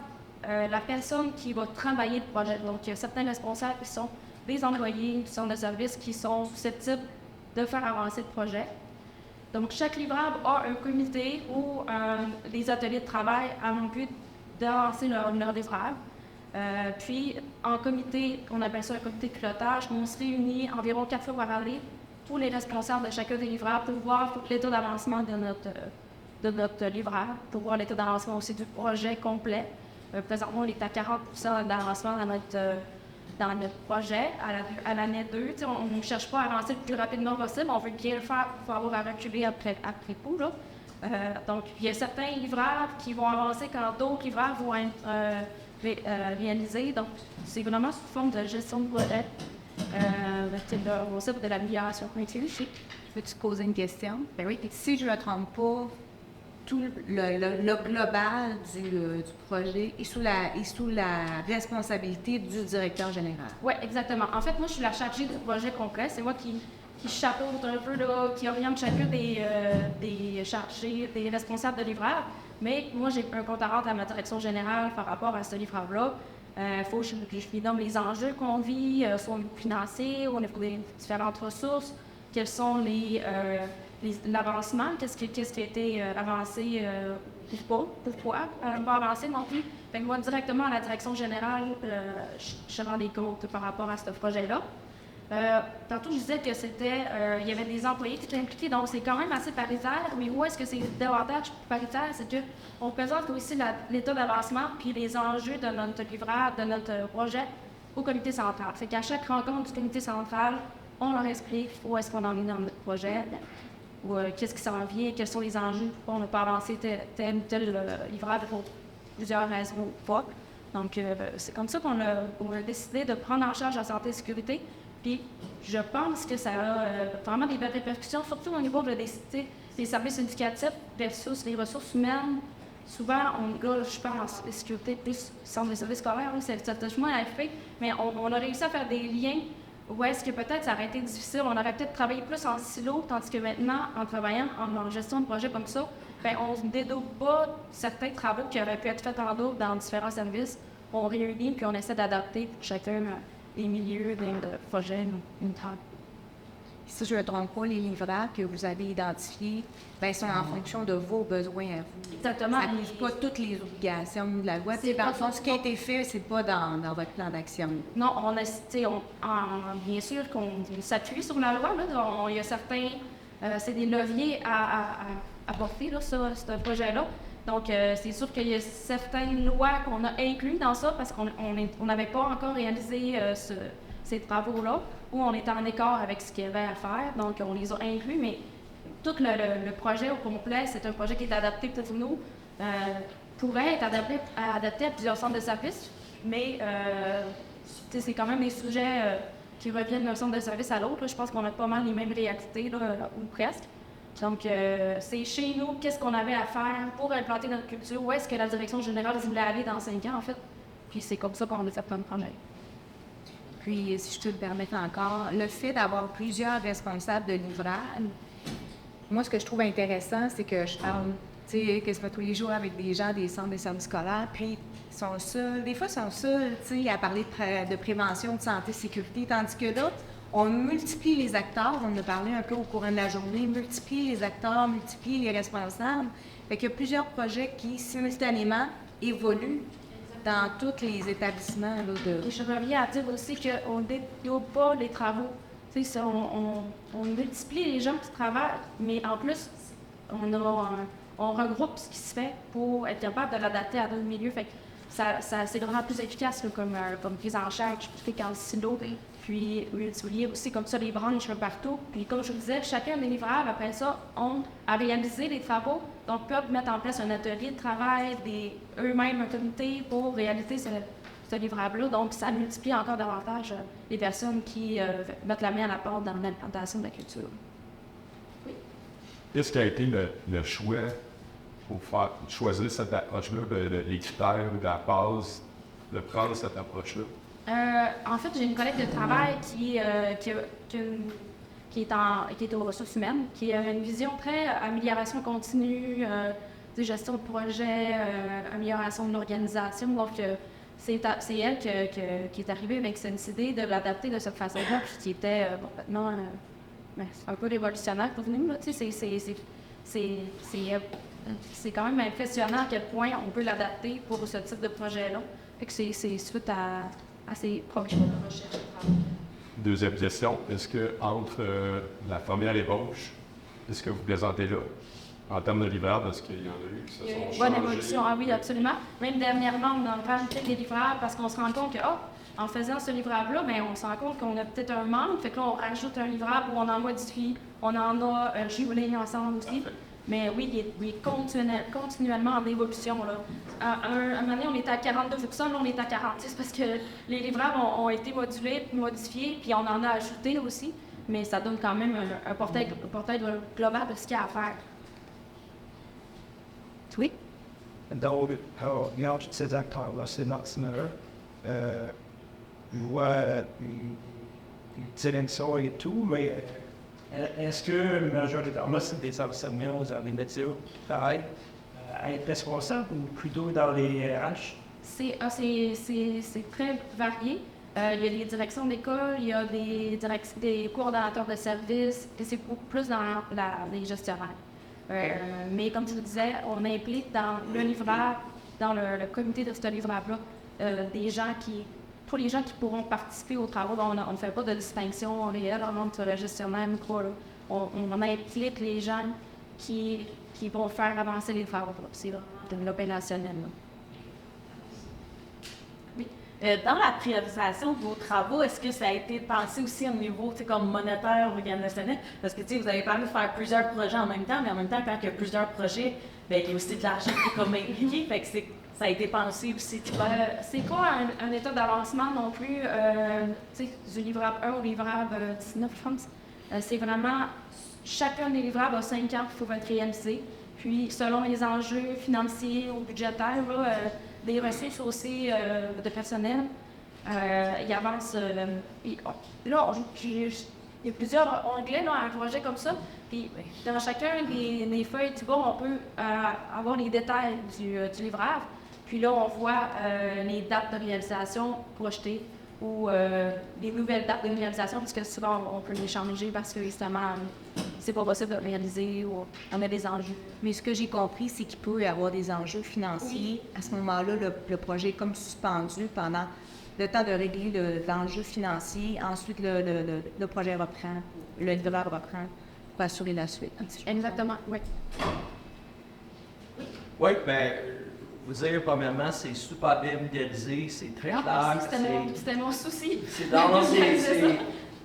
la personne qui va travailler le projet. Donc, il y a certains responsables qui sont des employés du centre de service qui sont susceptibles de faire avancer le projet. Donc, chaque livrable a un comité ou des ateliers de travail à mon but d'avancer leur livrable. Puis, en comité, on appelle ça un comité de pilotage, on se réunit environ 4 fois par année, tous les responsables de chacun des livrables, pour voir l'état d'avancement de notre livrable, pour voir l'état d'avancement aussi du projet complet. Présentement, on est à 40% d'avancement dans notre projet à l'année 2. On ne cherche pas à avancer le plus rapidement possible, on veut bien le faire pour avoir à reculer après coup. Là. Donc, il y a certains livrables qui vont avancer quand d'autres livrables vont être réalisés. Donc, c'est vraiment sous forme de gestion de projet. C'est aussi de l'amélioration continue. Peux-tu poser une question? Ben oui. Si je ne me trompe pas, tout le global du projet est sous la responsabilité du directeur général. Oui, exactement. En fait, moi, je suis la chargée du projet complet. C'est moi qui chapeaute un peu, là, qui oriente chacun des chargés, des responsables de livrables. Mais moi, j'ai un compte à rendre à ma direction générale par rapport à ce livrable-là. Il faut que je lui nomme les enjeux qu'on vit, soit au niveau financier, au niveau des différentes ressources, quels sont l'avancement, qu'est-ce qui a été avancé ou pas, pourquoi pas avancé non plus. Fait que moi, directement à la direction générale, je rends des comptes par rapport à ce projet-là. Tantôt, je disais que il y avait des employés qui étaient impliqués, donc c'est quand même assez paritaire. Mais où est-ce que c'est davantage paritaire? C'est qu'on présente aussi l'état d'avancement puis les enjeux de notre livrable, de notre projet au comité central. C'est qu'à chaque rencontre du comité central, on leur explique où est-ce qu'on en est dans notre projet, ou qu'est-ce qui s'en vient, quels sont les enjeux, pourquoi on n'a pas avancé tel ou tel livrable pour plusieurs raisons ou pas. Donc, c'est comme ça qu'on a décidé de prendre en charge la santé et la sécurité. Puis, je pense que ça a vraiment des belles répercussions, surtout au niveau des services éducatifs versus les ressources humaines. Souvent, je parle en sécurité plus centre des services scolaires, c'est touche-moi à l'AFP, mais on a réussi à faire des liens où est-ce que peut-être ça aurait été difficile, on aurait peut-être travaillé plus en silo, tandis que maintenant, en travaillant en gestion de projet comme ça, bien, on ne dédouble pas certains travaux qui auraient pu être faits en double dans différents services. On réunit puis on essaie d'adapter pour chacun les milieux de projet, une table. si je ne me trompe pas, les livrables que vous avez identifiés, bien, sont en fonction de vos besoins à vous. Exactement. Ça ne couvre pas toutes les obligations de la loi. C'est Dans le pas fond, ça. ce qui a été fait, c'est pas dans votre plan d'action. Non, bien sûr qu'on s'appuie sur la loi. Là, il y a certains, c'est des leviers à porter là, sur ce projet-là. Donc, c'est sûr qu'il y a certaines lois qu'on a incluses dans ça parce qu'on n'avait pas encore réalisé ces travaux-là où on était en écart avec ce qu'il y avait à faire. Donc, on les a inclus, mais tout le projet au complet, c'est un projet qui est adapté pour nous, pourrait être adapté à plusieurs centres de services, mais c'est quand même des sujets qui reviennent d'un centre de service à l'autre. Je pense qu'on a pas mal les mêmes réalités, là, ou presque. Donc, c'est chez nous, qu'est-ce qu'on avait à faire pour implanter notre culture, où est-ce que la direction générale voulait aller dans 5 ans, en fait. Puis c'est comme ça qu'on a fait plein de projets. Puis, si je peux me permettre encore, le fait d'avoir plusieurs responsables de livrable, moi, ce que je trouve intéressant, c'est que je parle, tu sais, quasiment tous les jours avec des gens des centres de services scolaires, puis ils sont seuls, des fois, ils sont seuls, tu sais, à parler de prévention, de santé, sécurité, tandis que d'autres, on multiplie les acteurs, on en a parlé un peu au courant de la journée, multiplie les acteurs, multiplie les responsables. Fait qu'il y a plusieurs projets qui, simultanément, évoluent dans tous les établissements. Là, Et je reviens à dire aussi qu'on ne développe pas les travaux. Tu sais, on multiplie les gens qui travaillent, mais en plus, on regroupe ce qui se fait pour être capable de l'adapter à d'autres milieux. Fait que c'est vraiment plus efficace là, comme prise en charge, en silo. Puis utiliser aussi comme ça les branches partout. Puis comme je vous disais, chacun des livrables, après ça, ont à réaliser les travaux, donc peuvent mettre en place un atelier de travail, eux-mêmes un comité pour réaliser ce livrable-là. Donc ça multiplie encore davantage les personnes qui mettent la main à la porte dans l'implantation de la culture. Oui. Qu'est-ce qui a été le choix pour choisir cette approche-là, les critères de la base, de prendre cette approche-là? En fait, j'ai une collègue de travail qui est aux ressources humaines, qui a une vision très amélioration continue, gestion de projet, amélioration de l'organisation. Donc, c'est elle qui est arrivée avec cette idée de l'adapter de cette façon-là, puis qui était complètement un peu révolutionnaire pour nous. Là. Tu sais, c'est quand même impressionnant à quel point on peut l'adapter pour ce type de projet-là. Fait que c'est suite à ces projets de recherche. Deuxième question, est-ce que entre la première ébauche, est-ce que vous plaisantez là? En termes de livrables, est-ce qu'il y en a eu qui se sont changés? Bonne évolution, ah oui, absolument. Même dernièrement, on a rajouté des livrables parce qu'on se rend compte que, en faisant ce livrable-là, bien, on se rend compte qu'on a peut-être un manque. Fait que là, on rajoute un livrable où on en modifie, on en a jumelé ensemble aussi. Parfait. Mais oui, il est continuellement en évolution. Là. Un moment donné, on était à 42 là, on est à 46 parce que les livrables ont été modulés, modifiés, puis on en a ajouté aussi. Mais ça donne quand même un portail global de ce qu'il y a à faire. Oui? Donc, regarde ces acteurs-là, c'est Maximeur. Je vois une sélection et tout, mais est-ce que majoritairement, c'est des enseignants dans les métiers pareil, à être responsables ou plutôt dans les RH? C'est très varié. Il y a des directions d'école, il y a des coordonnateurs de services, et c'est beaucoup plus dans les gestionnaires. Mais comme je vous disais, on implique dans le livrable, dans le comité de ce livrable-là, tous les gens qui pourront participer aux travaux. On ne fait pas de distinction réelle entre le gestionnaire et quoi. On implique les gens qui vont faire avancer les travaux. C'est vraiment de l'opérationnel. Oui. Dans la priorisation de vos travaux, est-ce que ça a été pensé aussi au niveau comme monétaire, organisationnel? Parce que vous avez parlé de faire plusieurs projets en même temps, mais en même temps, quand il y a plusieurs projets, bien, il y a aussi de l'argent qui est comme impliqué. Fait que ça a été pensé aussi. C'est pas un état d'avancement non plus du livrable 1 au livrable 19, je pense. C'est vraiment, chacun des livrables a 5 ans pour être réalisé. Puis, selon les enjeux financiers ou budgétaires, des ressources aussi de personnel, il avance. Là, il y a plusieurs onglets à un projet comme ça. Puis, dans chacun des feuilles du bas, on peut avoir les détails du livrable. Puis là, on voit les dates de réalisation projetées ou des nouvelles dates de réalisation, parce que souvent on peut les changer parce que justement c'est pas possible de réaliser ou on a des enjeux. Mais ce que j'ai compris, c'est qu'il peut y avoir des enjeux financiers. À ce moment-là, le projet est comme suspendu pendant le temps de régler l'enjeu financier. Ensuite, le projet reprend, le livreur reprend pour assurer la suite. Exactement, oui. Oui, bien, vous dire, premièrement, c'est super bien modélisé, c'est très clair. C'était mon souci. C'est dans c'est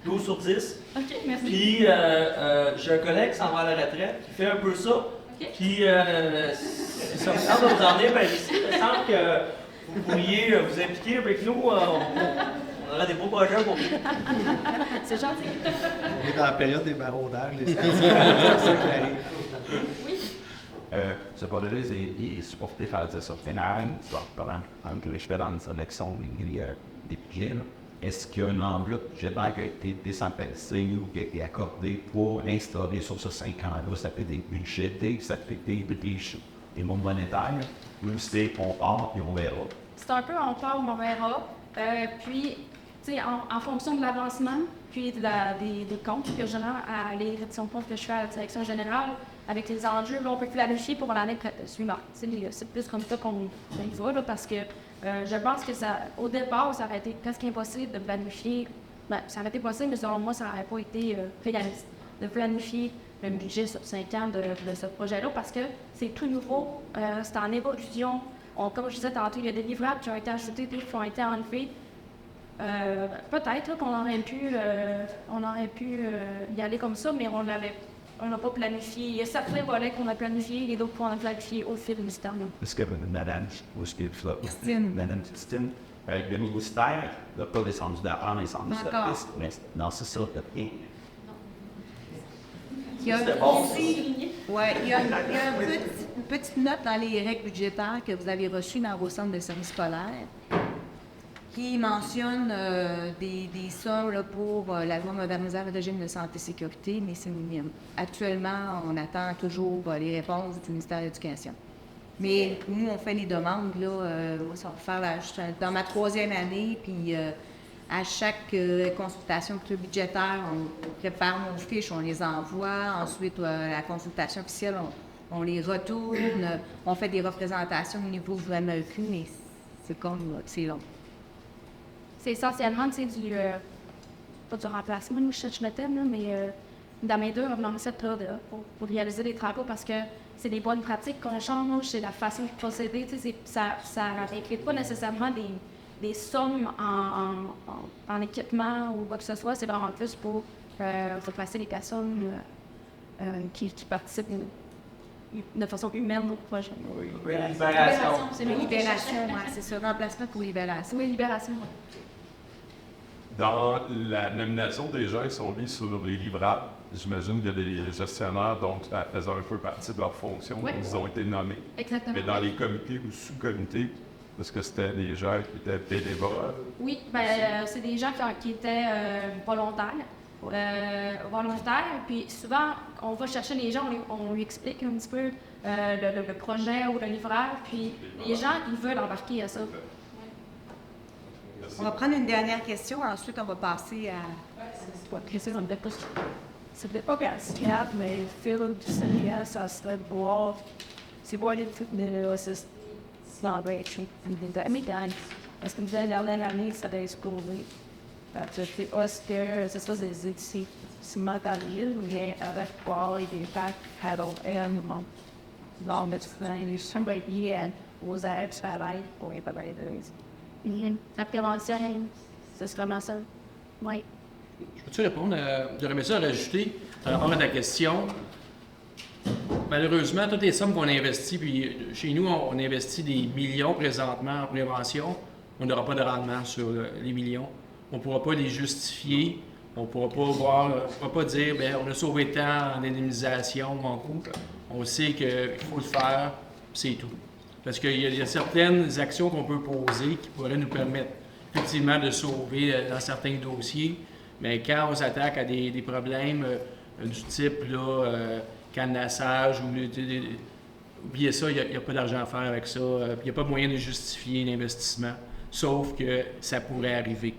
12 sur 10. OK, merci. Puis, j'ai un collègue qui s'en va à la retraite, qui fait un peu ça. Puis, ça me semble de vous emmener par ici. Il me semble que vous pourriez vous impliquer avec nous. On aura des beaux projets pour vous. C'est gentil. On est dans la période des barodages, les c'est ça qui arrive. Ce projet est supporté par des partenaires, par exemple, je fais dans une sélection des budgets. Est-ce qu'il y a une enveloppe budgétaire qui a été décentralisée ou qui a été accordée pour installer sur ce 5 ans-là? Ça fait des budgétés, ça fait des mots monétaires, ou c'est on part et on verra? C'est un peu on part ou on verra. Puis, tu sais, en fonction de l'avancement, puis des comptes que je rends à les réditions de comptes que je fais à la direction générale, avec les enjeux, là, on peut planifier pour l'année suivante. C'est plus comme ça qu'on y va, là, parce que je pense que au départ, ça aurait été presque impossible de planifier. Ben, ça aurait été possible, mais selon moi, ça n'aurait pas été réaliste de planifier le budget sur 5 ans de ce projet-là, parce que c'est tout nouveau, c'est en évolution. Comme je disais tantôt, il y a des livrables qui ont été ajoutés, d'autres qui ont été enlevés. Peut-être qu'on aurait pu y aller comme ça, mais on n'a pas planifié. Il y a certains volets qu'on a planifiés et d'autres qu'on a planifiés au fil du temps. Est-ce que Madame, Madame Christine, avec le ministère, n'a pas descendu d'argent, mais descendu de la piste? Non, c'est ça, rien. Il y a aussi, il y a une petite note dans les règles budgétaires que vous avez reçues dans vos centres de services scolaires qui mentionne des sommes là, pour la loi modernisant le régime de santé et sécurité, mais c'est minime. Actuellement, on attend toujours les réponses du ministère de l'Éducation. Mais nous, on fait les demandes, là, ça va faire dans ma 3e année, puis à chaque consultation budgétaire, on prépare nos fiches, on les envoie. Ensuite, la consultation officielle, on les retourne. On fait des représentations au niveau du MEQ, mais c'est long. C'est essentiellement, tu sais, pas du remplacement, je cherche le thème, là, mais de la main-d'œuvre dans cette là pour réaliser des travaux, parce que c'est des bonnes pratiques qu'on change, c'est la façon de procéder, tu sais, ça n'implique pas nécessairement des sommes en équipement ou quoi que ce soit, c'est vraiment plus pour placer les personnes qui participent de façon humaine au projet. Libération. C'est Libération, c'est ça, remplacement pour libération. Oui, libération. Dans la nomination des gens qui sont mis sur les livrables, j'imagine qu'il y a des gestionnaires dont ça faisait un peu partie de leur fonction, Oui. ils ont été nommés. Exactement. Mais dans les comités ou sous-comités, est-ce que c'était des gens qui étaient bénévoles? Oui, c'est des gens qui étaient volontaires, puis souvent, on va chercher les gens, on lui explique un petit peu le projet ou le livreur, puis les gens, ils veulent embarquer à ça. On va prendre une dernière question, ensuite on va passer à... C'était pas gaskiat, mais Phil du Sénégal, ça serait boire. C'est boire des trucs de celebration. Parce que la dernière année, ça a explosé. C'est austère, c'est ça, c'est matériel, mais avec boire et des packs, paddle, et non, mais c'est somebody and aux aides, travail, pour les papiers. La prévention, c'est vraiment ça. Oui. Peux-tu répondre? J'aurais ça à rajouter par rapport à ta question. Malheureusement, toutes les sommes qu'on investit, puis chez nous, on investit des millions présentement en prévention, on n'aura pas de rendement sur les millions. On ne pourra pas les justifier. On ne pourra pas dire, bien, on a sauvé tant en indemnisation ou en coût. On sait qu'il faut le faire, c'est tout. Parce qu'il y a certaines actions qu'on peut poser qui pourraient nous permettre effectivement de sauver dans certains dossiers. Mais quand on s'attaque à des problèmes du type cadenassage, oubliez ça, il n'y a pas d'argent à faire avec ça. Il n'y a pas moyen de justifier l'investissement, sauf que ça pourrait arriver.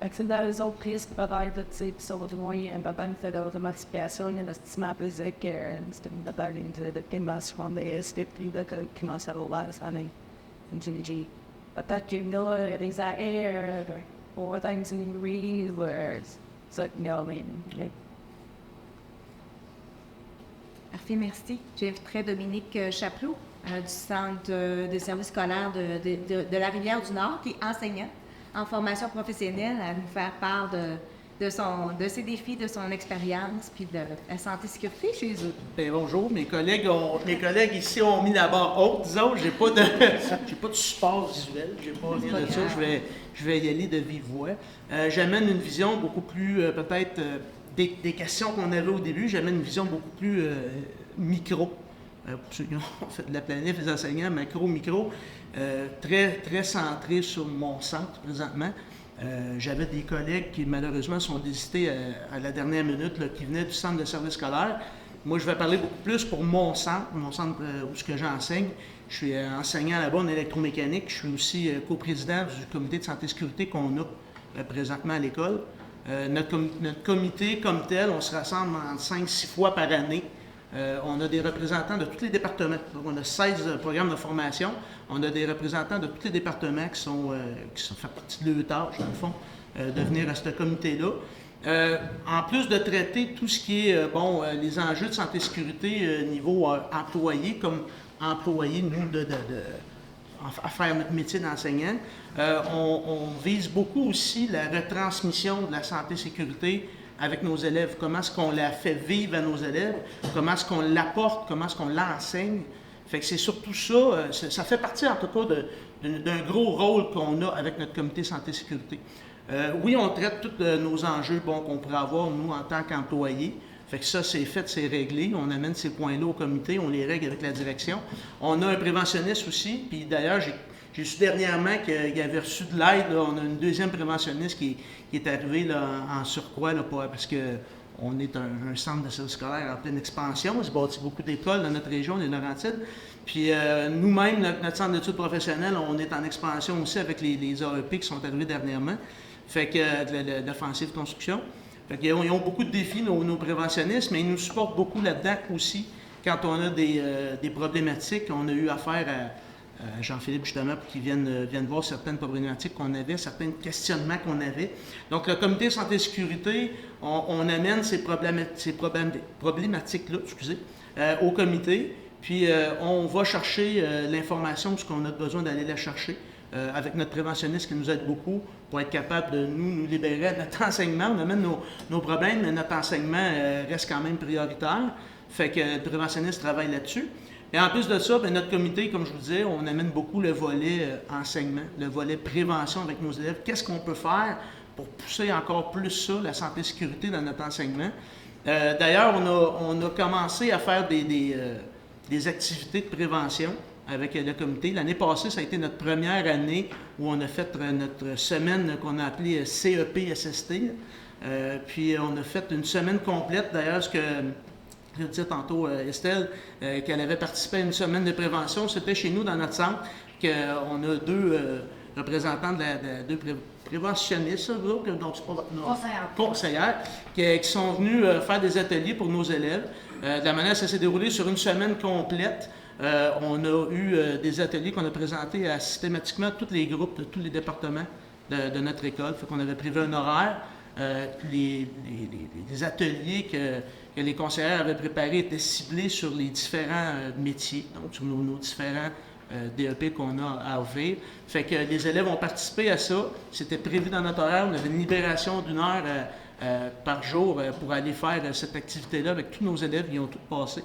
Fait que dans les autres prises, peut-être, tu sais, puis ça va de moins, peut-être de l'automatisation, l'investissement physique, c'est peut-être de climatisation des SPP, de commencer à rouler ça année. Peut-être que là, des airs, or things in read, where it's like, no, I mean, Parfait, merci. J'inviterai Dominique Chapelot du Centre de services scolaires de la Rivière-du-Nord, qui est enseignant en formation professionnelle, à nous faire part de ses défis, de son expérience, puis de la santé et sécurité chez eux. Bien, bonjour, mes collègues ici ont mis la barre haute, disons, j'ai pas de support visuel, j'ai pas rien de ça, je vais y aller de vive voix. J'amène une vision beaucoup plus, peut-être, des questions qu'on avait au début, j'amène une vision beaucoup plus micro. Pour ceux qui ont fait de la planète, les enseignants, macro, micro, très, très centré sur mon centre présentement. J'avais des collègues qui malheureusement sont désités à la dernière minute, là, qui venaient du centre de service scolaire. Moi, je vais parler beaucoup plus pour mon centre où ce que j'enseigne. Je suis enseignant là-bas en électromécanique. Je suis aussi coprésident du comité de santé et sécurité qu'on a présentement à l'école. Notre comité comme tel, on se rassemble en 5-6 fois par année. On a des représentants de tous les départements. Donc, on a 16 programmes de formation. On a des représentants de tous les départements qui sont fait partie de leur tâche, dans le fond, de venir à ce comité-là. En plus de traiter tout ce qui est les enjeux de santé et sécurité niveau employé, comme employés, nous, à faire notre métier d'enseignant, on vise beaucoup aussi la retransmission de la santé et sécurité avec nos élèves, comment est-ce qu'on la fait vivre à nos élèves, comment est-ce qu'on l'apporte, comment est-ce qu'on l'enseigne. Fait que c'est surtout ça, ça fait partie en tout cas d'un gros rôle qu'on a avec notre comité santé-sécurité. Oui, on traite tous nos enjeux qu'on pourrait avoir, nous, en tant qu'employés. Fait que ça, c'est fait, c'est réglé. On amène ces points-là au comité, on les règle avec la direction. On a un préventionniste aussi, puis d'ailleurs, j'ai su dernièrement qu'il avait reçu de l'aide. On a une deuxième préventionniste qui est arrivée là, en surcroît, là, parce qu'on est un centre de service scolaire en pleine expansion. On se bâtit beaucoup d'écoles dans notre région, les Laurentides. Puis nous-mêmes, notre centre d'études professionnelles, on est en expansion aussi avec les AEP qui sont arrivés dernièrement. Fait que l'offensive construction. Fait qu'ils ont beaucoup de défis, nos préventionnistes, mais ils nous supportent beaucoup là-dedans aussi. Quand on a des problématiques, on a eu affaire à Jean-Philippe, justement, pour qu'il vienne voir certaines problématiques qu'on avait, certains questionnements qu'on avait. Donc, le comité santé et sécurité, on amène ces problématiques-là, au comité, puis on va chercher l'information parce qu'on a besoin d'aller la chercher avec notre préventionniste qui nous aide beaucoup pour être capable de nous libérer de notre enseignement. On amène nos problèmes, mais notre enseignement reste quand même prioritaire. Fait que le préventionniste travaille là-dessus. Et en plus de ça, bien, notre comité, comme je vous disais, on amène beaucoup le volet enseignement, le volet prévention avec nos élèves. Qu'est-ce qu'on peut faire pour pousser encore plus ça, la santé et sécurité dans notre enseignement? D'ailleurs, on a commencé à faire des activités de prévention avec le comité. L'année passée, ça a été notre première année où on a fait notre semaine qu'on a appelée CEP-SST. Puis on a fait une semaine complète, d'ailleurs, ce que je disais tantôt, Estelle, qu'elle avait participé à une semaine de prévention. C'était chez nous, dans notre centre, qu'on a deux représentants deux préventionnistes, donc c'est pas votre nom, conseillères, qui sont venus faire des ateliers pour nos élèves. De la manière, ça s'est déroulé sur une semaine complète. On a eu des ateliers qu'on a présentés à systématiquement tous les groupes de tous les départements de notre école. Fait qu'on avait prévu un horaire. Les ateliers que les conseillères avaient préparés étaient ciblés sur les différents métiers, donc sur nos différents DEP qu'on a à ouvrir. Fait que les élèves ont participé à ça. C'était prévu dans notre horaire. On avait une libération d'1 heure par jour pour aller faire cette activité-là avec tous nos élèves qui ont tout passé.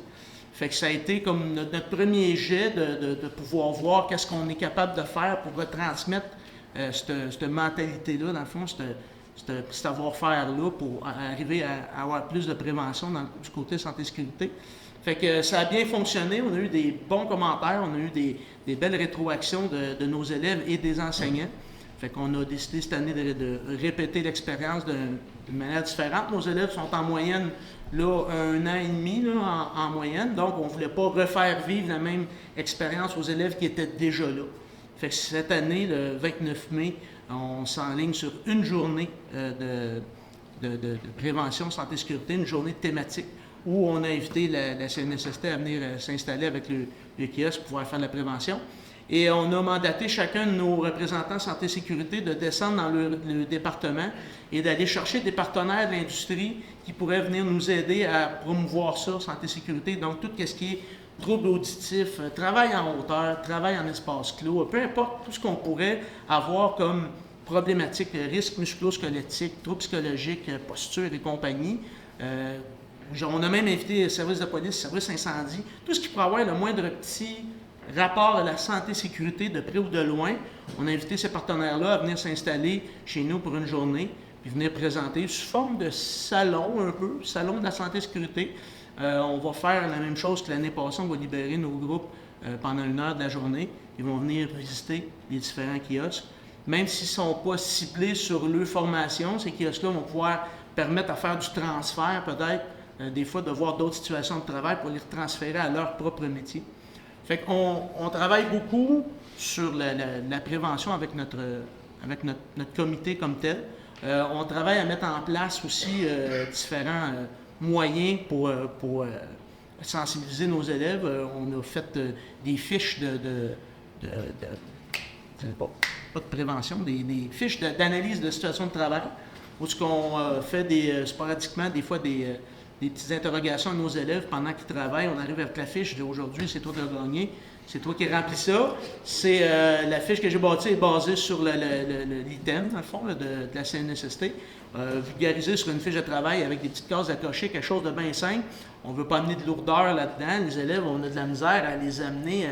Fait que ça a été comme notre premier jet de pouvoir voir qu'est-ce qu'on est capable de faire pour retransmettre cette mentalité-là, dans le fond, ce savoir-faire-là pour arriver à avoir plus de prévention du côté santé-sécurité. Fait que ça a bien fonctionné, on a eu des bons commentaires, on a eu des belles rétroactions de nos élèves et des enseignants. Fait qu'on a décidé cette année de répéter l'expérience d'une manière différente. Nos élèves sont en moyenne là 1 an et demi là, en moyenne, donc on ne voulait pas refaire vivre la même expérience aux élèves qui étaient déjà là. Fait que cette année, le 29 mai, on s'enligne sur une journée de prévention, santé, sécurité, une journée thématique où on a invité la CNSST à venir s'installer avec le kiosque pour pouvoir faire de la prévention. Et on a mandaté chacun de nos représentants santé sécurité de descendre dans le département et d'aller chercher des partenaires de l'industrie qui pourraient venir nous aider à promouvoir ça, santé sécurité. Donc, tout ce qui est troubles auditifs, travail en hauteur, travail en espace clos, peu importe tout ce qu'on pourrait avoir comme problématique, risques musculo-squelettiques, troubles psychologiques, posture et compagnie. On a même invité le service de police, le service incendie, tout ce qui pourrait avoir le moindre petit rapport à la santé-sécurité de près ou de loin. On a invité ces partenaires-là à venir s'installer chez nous pour une journée, puis venir présenter sous forme de salon un peu, salon de la santé-sécurité. On va faire la même chose que l'année passée, on va libérer nos groupes pendant 1 heure de la journée. Ils vont venir visiter les différents kiosques. Même s'ils ne sont pas ciblés sur leur formation, ces kiosques-là vont pouvoir permettre à faire du transfert peut-être, des fois de voir d'autres situations de travail pour les transférer à leur propre métier. Fait qu'on travaille beaucoup sur la prévention avec notre comité comme tel. On travaille à mettre en place aussi différents moyens pour sensibiliser nos élèves. On a fait des fiches pas de prévention, des fiches d'analyse de situation de travail, où on fait sporadiquement des fois des petites interrogations à nos élèves pendant qu'ils travaillent. On arrive avec la fiche d'aujourd'hui, c'est toi qui as gagné, c'est toi qui remplis ça. C'est la fiche que j'ai bâtie est basée sur l'item, dans le fond, de la CNSST, vulgarisée sur une fiche de travail avec des petites cases à cocher, quelque chose de bien simple. On ne veut pas amener de lourdeur là-dedans. Les élèves, on a de la misère à les amener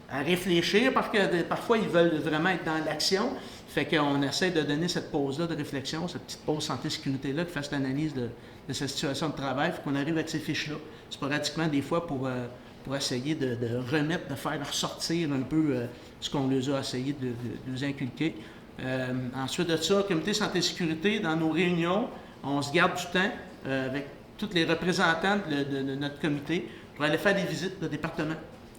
à réfléchir parce que parfois, ils veulent vraiment être dans l'action. Fait qu'on essaie de donner cette pause-là de réflexion, cette petite pause santé-sécurité-là qui fasse l'analyse de cette situation de travail. Fait qu'on arrive avec ces fiches-là, sporadiquement des fois pour essayer de remettre, de faire ressortir un peu ce qu'on les a essayé de nous inculquer. Ensuite de ça, comité santé-sécurité, dans nos réunions, on se garde du temps avec tous les représentants de notre comité pour aller faire des visites de département.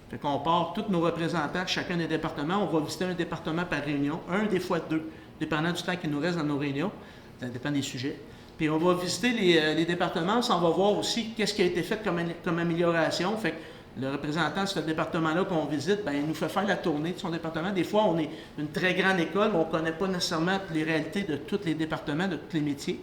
Fait qu'on part, tous nos représentants, chacun des départements, on va visiter un département par réunion, des fois 2, dépendant du temps qu'il nous reste dans nos réunions, ça dépend des sujets. Puis on va visiter les départements, on va voir aussi qu'est-ce qui a été fait comme amélioration. Fait que le représentant de ce département-là qu'on visite, il nous fait faire la tournée de son département. Des fois, on est une très grande école, on ne connaît pas nécessairement les réalités de tous les départements, de tous les métiers.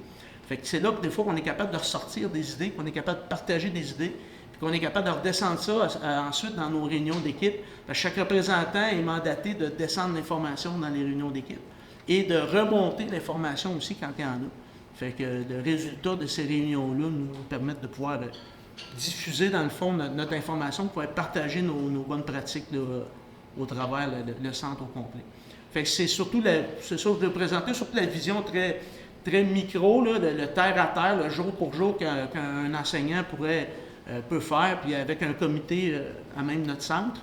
Fait que c'est là que des fois, on est capable de ressortir des idées, qu'on est capable de partager des idées, puis qu'on est capable de redescendre ça ensuite dans nos réunions d'équipe. Chaque représentant est mandaté de descendre l'information dans les réunions d'équipe et de remonter l'information aussi quand il y en a. Fait que le résultat de ces réunions-là nous permettent de pouvoir diffuser, dans le fond, notre information, pour partager nos bonnes pratiques là, au travers le centre au complet. Fait que c'est surtout de présenter surtout la vision très, très micro, là, le terre à terre, le jour pour jour qu'un enseignant peut faire, puis avec un comité à même notre centre.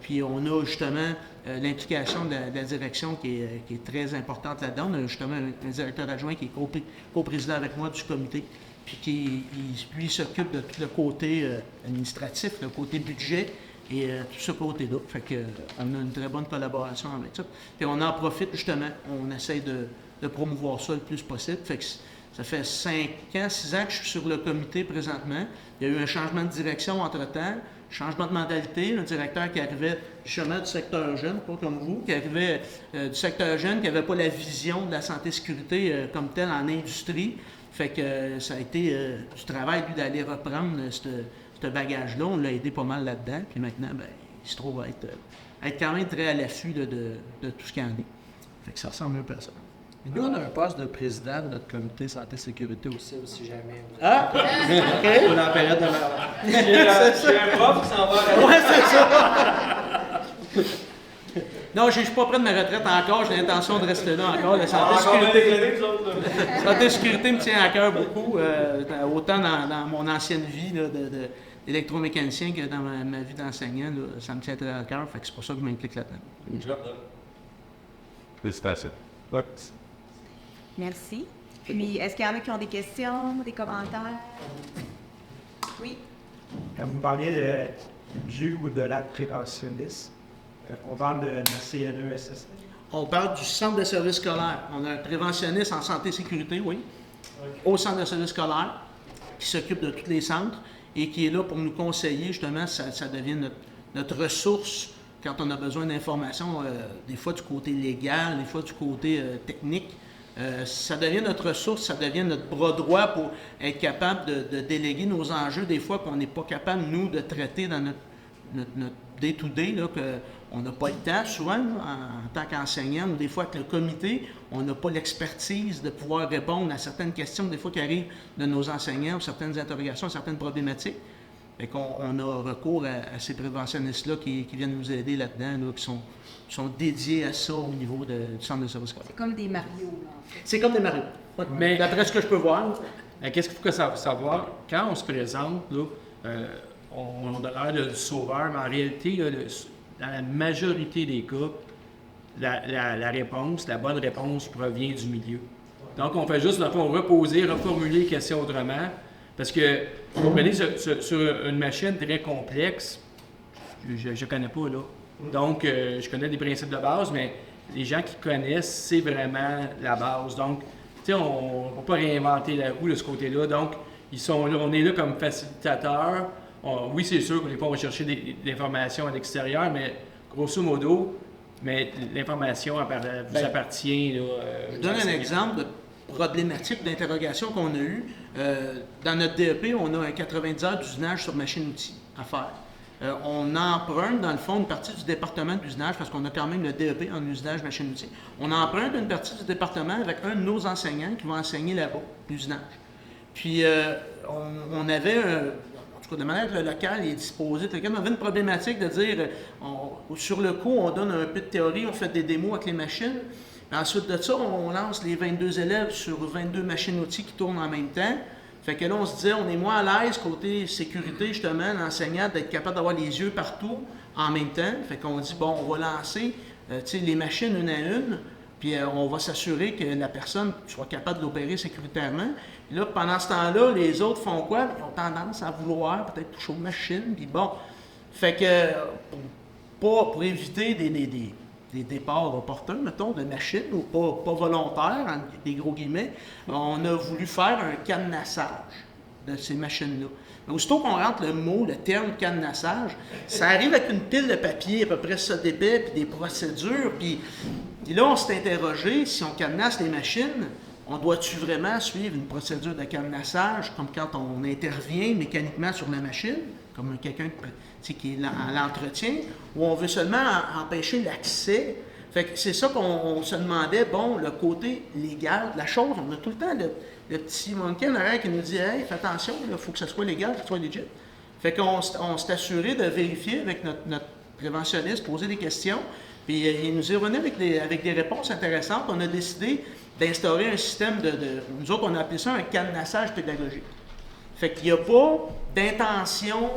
Puis on a justement l'implication de la direction qui est très importante là-dedans. On a justement un directeur adjoint qui est coprésident avec moi du comité, puis qui, lui, s'occupe de tout le côté administratif, le côté budget et tout ce côté-là. Fait qu'on a une très bonne collaboration avec ça. Puis on en profite justement, on essaie de promouvoir ça le plus possible. Fait que ça fait 5 ans, 6 ans que je suis sur le comité présentement. Il y a eu un changement de direction entre-temps, changement de mentalité, un directeur qui arrivait justement du secteur jeune, pas comme vous, qui arrivait du secteur jeune, qui n'avait pas la vision de la santé-sécurité comme telle en industrie. Fait que ça a été du travail, lui, d'aller reprendre ce bagage-là. On l'a aidé pas mal là-dedans. Puis maintenant, il se trouve être quand même très à l'affût de tout ce qu'il y en est. Fait que ça ressemble un peu à ça. Mais nous, on a un poste de président de notre comité santé-sécurité aussi, si jamais. Ah! OK! Pour la période de C'est un prof qui s'en va. Ouais, c'est ça! Non, je ne suis pas près de ma retraite encore, j'ai l'intention de rester là encore. La santé-sécurité me tient à cœur beaucoup, autant dans mon ancienne vie d'électromécanicien que dans ma vie d'enseignant. Ça me tient très à cœur, fait que c'est pour ça que je m'implique là-dedans. Félicitations. Merci. Puis, est-ce qu'il y en a qui ont des questions, des commentaires? Oui. Quand vous parliez du ou de la préventionniste, on parle de la CNESST. On parle du centre de service scolaire. On a un préventionniste en santé et sécurité, oui, au centre de service scolaire, qui s'occupe de tous les centres et qui est là pour nous conseiller, justement, ça devient notre ressource quand on a besoin d'informations, des fois du côté légal, des fois du côté technique. Ça devient notre ressource, ça devient notre bras droit pour être capable de déléguer nos enjeux, des fois qu'on n'est pas capable, nous, de traiter dans notre day-to-day, là, qu'on n'a pas le temps, souvent, là, en tant qu'enseignant, ou des fois avec le comité, on n'a pas l'expertise de pouvoir répondre à certaines questions, des fois qui arrivent de nos enseignants, ou certaines interrogations, certaines problématiques. Fait qu'on a recours à ces préventionnistes-là qui viennent nous aider là-dedans, là, qui sont dédiés à ça au niveau du centre de service scolaire. C'est comme des Mario, là, en fait. C'est comme des Mario. Ouais. Mais- D'après ce que je peux voir. Qu'est-ce qu'il faut que savoir? Quand on se présente, là, on a l'air de sauveur, mais en réalité, là, dans la majorité des cas, la réponse, la bonne réponse provient du milieu. Donc, on fait juste, dans le fond, reposer, reformuler les questions autrement. Parce que, vous comprenez, sur une machine très complexe, je ne connais pas, là. Donc, je connais des principes de base, mais les gens qui connaissent, c'est vraiment la base. Donc, tu sais, on ne va pas réinventer la roue de ce côté-là. Donc, ils sont là, on est là comme facilitateurs. Oui, c'est sûr qu'on n'est pas on va chercher des informations à l'extérieur, mais grosso modo, mais l'information vous appartient. Là, Je donne un exemple de problématique d'interrogation qu'on a eue. Dans notre DEP, on a un 90 heures d'usinage sur machine-outil à faire. On emprunte, dans le fond, une partie du département d'usinage, parce qu'on a quand même le DEP en usinage machine-outil. On emprunte une partie du département avec un de nos enseignants qui va enseigner là-bas, l'usinage. Puis, on avait, en tout cas, de manière que le local est disposé, on avait une problématique de dire, sur le coup, on donne un peu de théorie, on fait des démos avec les machines. Ensuite de ça, on lance les 22 élèves sur 22 machines-outils qui tournent en même temps. Fait que là, on se disait, on est moins à l'aise côté sécurité, justement, l'enseignant, d'être capable d'avoir les yeux partout en même temps. Fait qu'on dit, bon, on va lancer les machines une à une, puis on va s'assurer que la personne soit capable de l'opérer sécuritairement. Puis là, pendant ce temps-là, les autres font quoi? Ils ont tendance à vouloir peut-être toucher aux machines, puis bon. Fait que, pour éviter des départs opportuns, mettons, de machines, ou pas volontaires, entre des gros guillemets, on a voulu faire un cadenassage de ces machines-là. Mais aussitôt qu'on rentre le terme cadenassage, ça arrive avec une pile de papier à peu près ça d'épais, puis des procédures, puis là, on s'est interrogé, si on cadenasse les machines, on doit-tu vraiment suivre une procédure de cadenassage, comme quand on intervient mécaniquement sur la machine, comme quelqu'un qui est à l'entretien, ou on veut seulement empêcher l'accès? Fait que c'est ça qu'on se demandait, bon, le côté légal de la chose. On a tout le temps le petit monkey en arrière qui nous dit « Hey, fais attention, il faut que ça soit légal, que ça soit legit. » Fait qu'on s'est assuré de vérifier avec notre préventionniste, poser des questions, puis il nous est revenu avec des réponses intéressantes. On a décidé d'instaurer un système nous autres, on a appelé ça un cadenassage pédagogique. Fait qu'il n'y a pas d'intention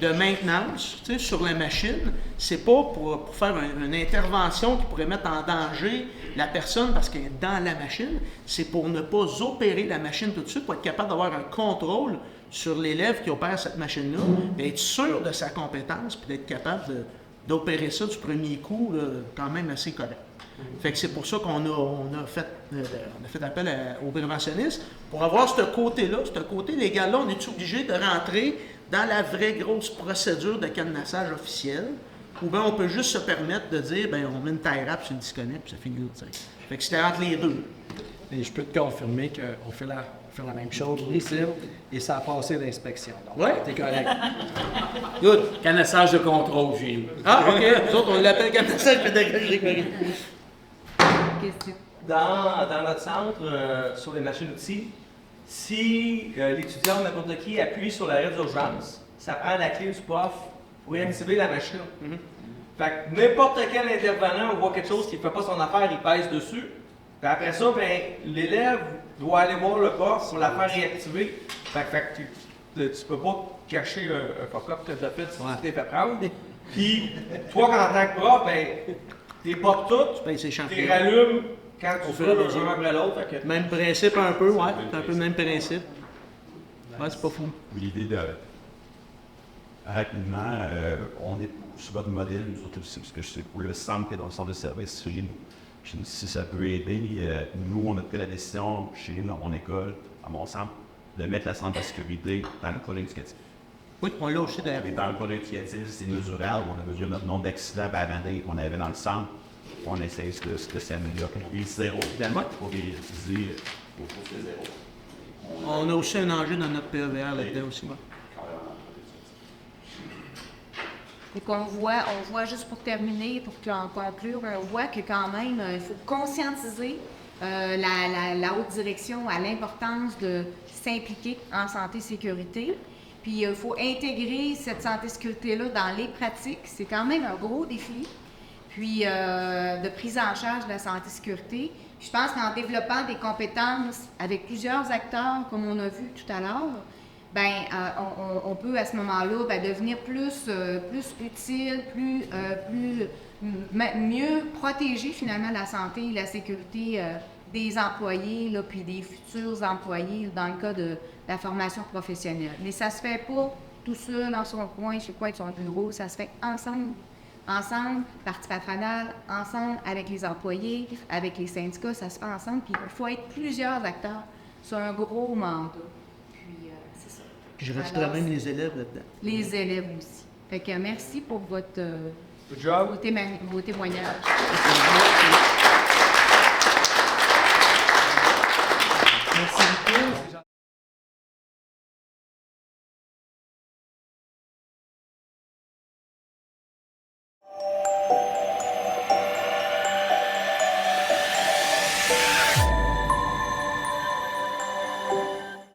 de maintenance sur la machine. C'est pas pour faire une intervention qui pourrait mettre en danger la personne parce qu'elle est dans la machine. C'est pour ne pas opérer la machine tout de suite, pour être capable d'avoir un contrôle sur l'élève qui opère cette machine-là, d'être sûr de sa compétence, puis d'être capable d'opérer ça du premier coup, là, quand même assez correct. Fait que c'est pour ça qu'on a fait appel aux préventionnistes pour avoir ce côté-là, ce côté légal-là. On est obligé de rentrer dans la vraie grosse procédure de cadenassage officiel, ou bien on peut juste se permettre de dire, ben on met une tie wrap sur le disconnect, puis ça finit là. Fait que c'était entre les deux. Et je peux te confirmer qu'on fait la même chose ici, et ça a passé l'inspection. Donc, ouais. t'es correct. Good. Cadenassage de contrôle, Gilles. Ah, OK. Nous autres, on l'appelle cadenassage pédagogique. Question. Dans notre centre, sur les machines-outils, si l'étudiant ou n'importe qui appuie sur l'arrêt d'urgence, ça prend la clé du prof pour activer la machine. Fait que n'importe quel intervenant voit quelque chose qui ne fait pas son affaire, il pèse dessus. Puis après ça, ben, l'élève doit aller voir le prof pour la faire réactiver. Fait que tu peux pas cacher un fuck-up que tu as fait si tu t'es fait prendre. Puis toi, en tant que prof, ben, t'es pas toutes, t'es rallumes quand tu veux, un après l'autre. Même principe un peu, ouais. C'est un peu le même principe. Ouais, c'est pas fou. L'idée Rapidement, on est sur votre modèle, nous autres aussi, parce que je sais pour le centre qui est dans le centre de service chez nous. Si ça peut aider, nous, on a pris la décision chez nous, dans mon école, à mon centre, de mettre la centre de sécurité dans le pôle éducatif. Oui, on l'a aussi d'ailleurs. Et dans le pôle éducatif, c'est mesurable. On a mesuré notre nombre d'accidents par année qu'on avait dans le centre. On essaie de s'améliorer. Et zéro, évidemment, il faut réaliser pour ces zéros. On a aussi un enjeu dans notre PEVR là-dedans aussi. Et on voit juste pour terminer, pour conclure, on voit que quand même, il faut conscientiser la haute direction à l'importance de s'impliquer en santé-sécurité. Puis il faut intégrer cette santé-sécurité-là dans les pratiques. C'est quand même un gros défi. Puis de prise en charge de la santé-sécurité. Je pense qu'en développant des compétences avec plusieurs acteurs, comme on a vu tout à l'heure, on peut à ce moment-là devenir plus utile, mieux protéger finalement la santé et la sécurité des employés, là, puis des futurs employés dans le cas de la formation professionnelle. Mais ça se fait pas tout seul dans son coin, chez quoi, de son bureau, ça se fait ensemble, partie patronale, ensemble avec les employés, avec les syndicats, ça se fait ensemble, puis il faut être plusieurs acteurs sur un gros mandat. C'est ça. Je rajouterais même les élèves là-dedans. Les élèves aussi. Fait que merci pour vos témoignages.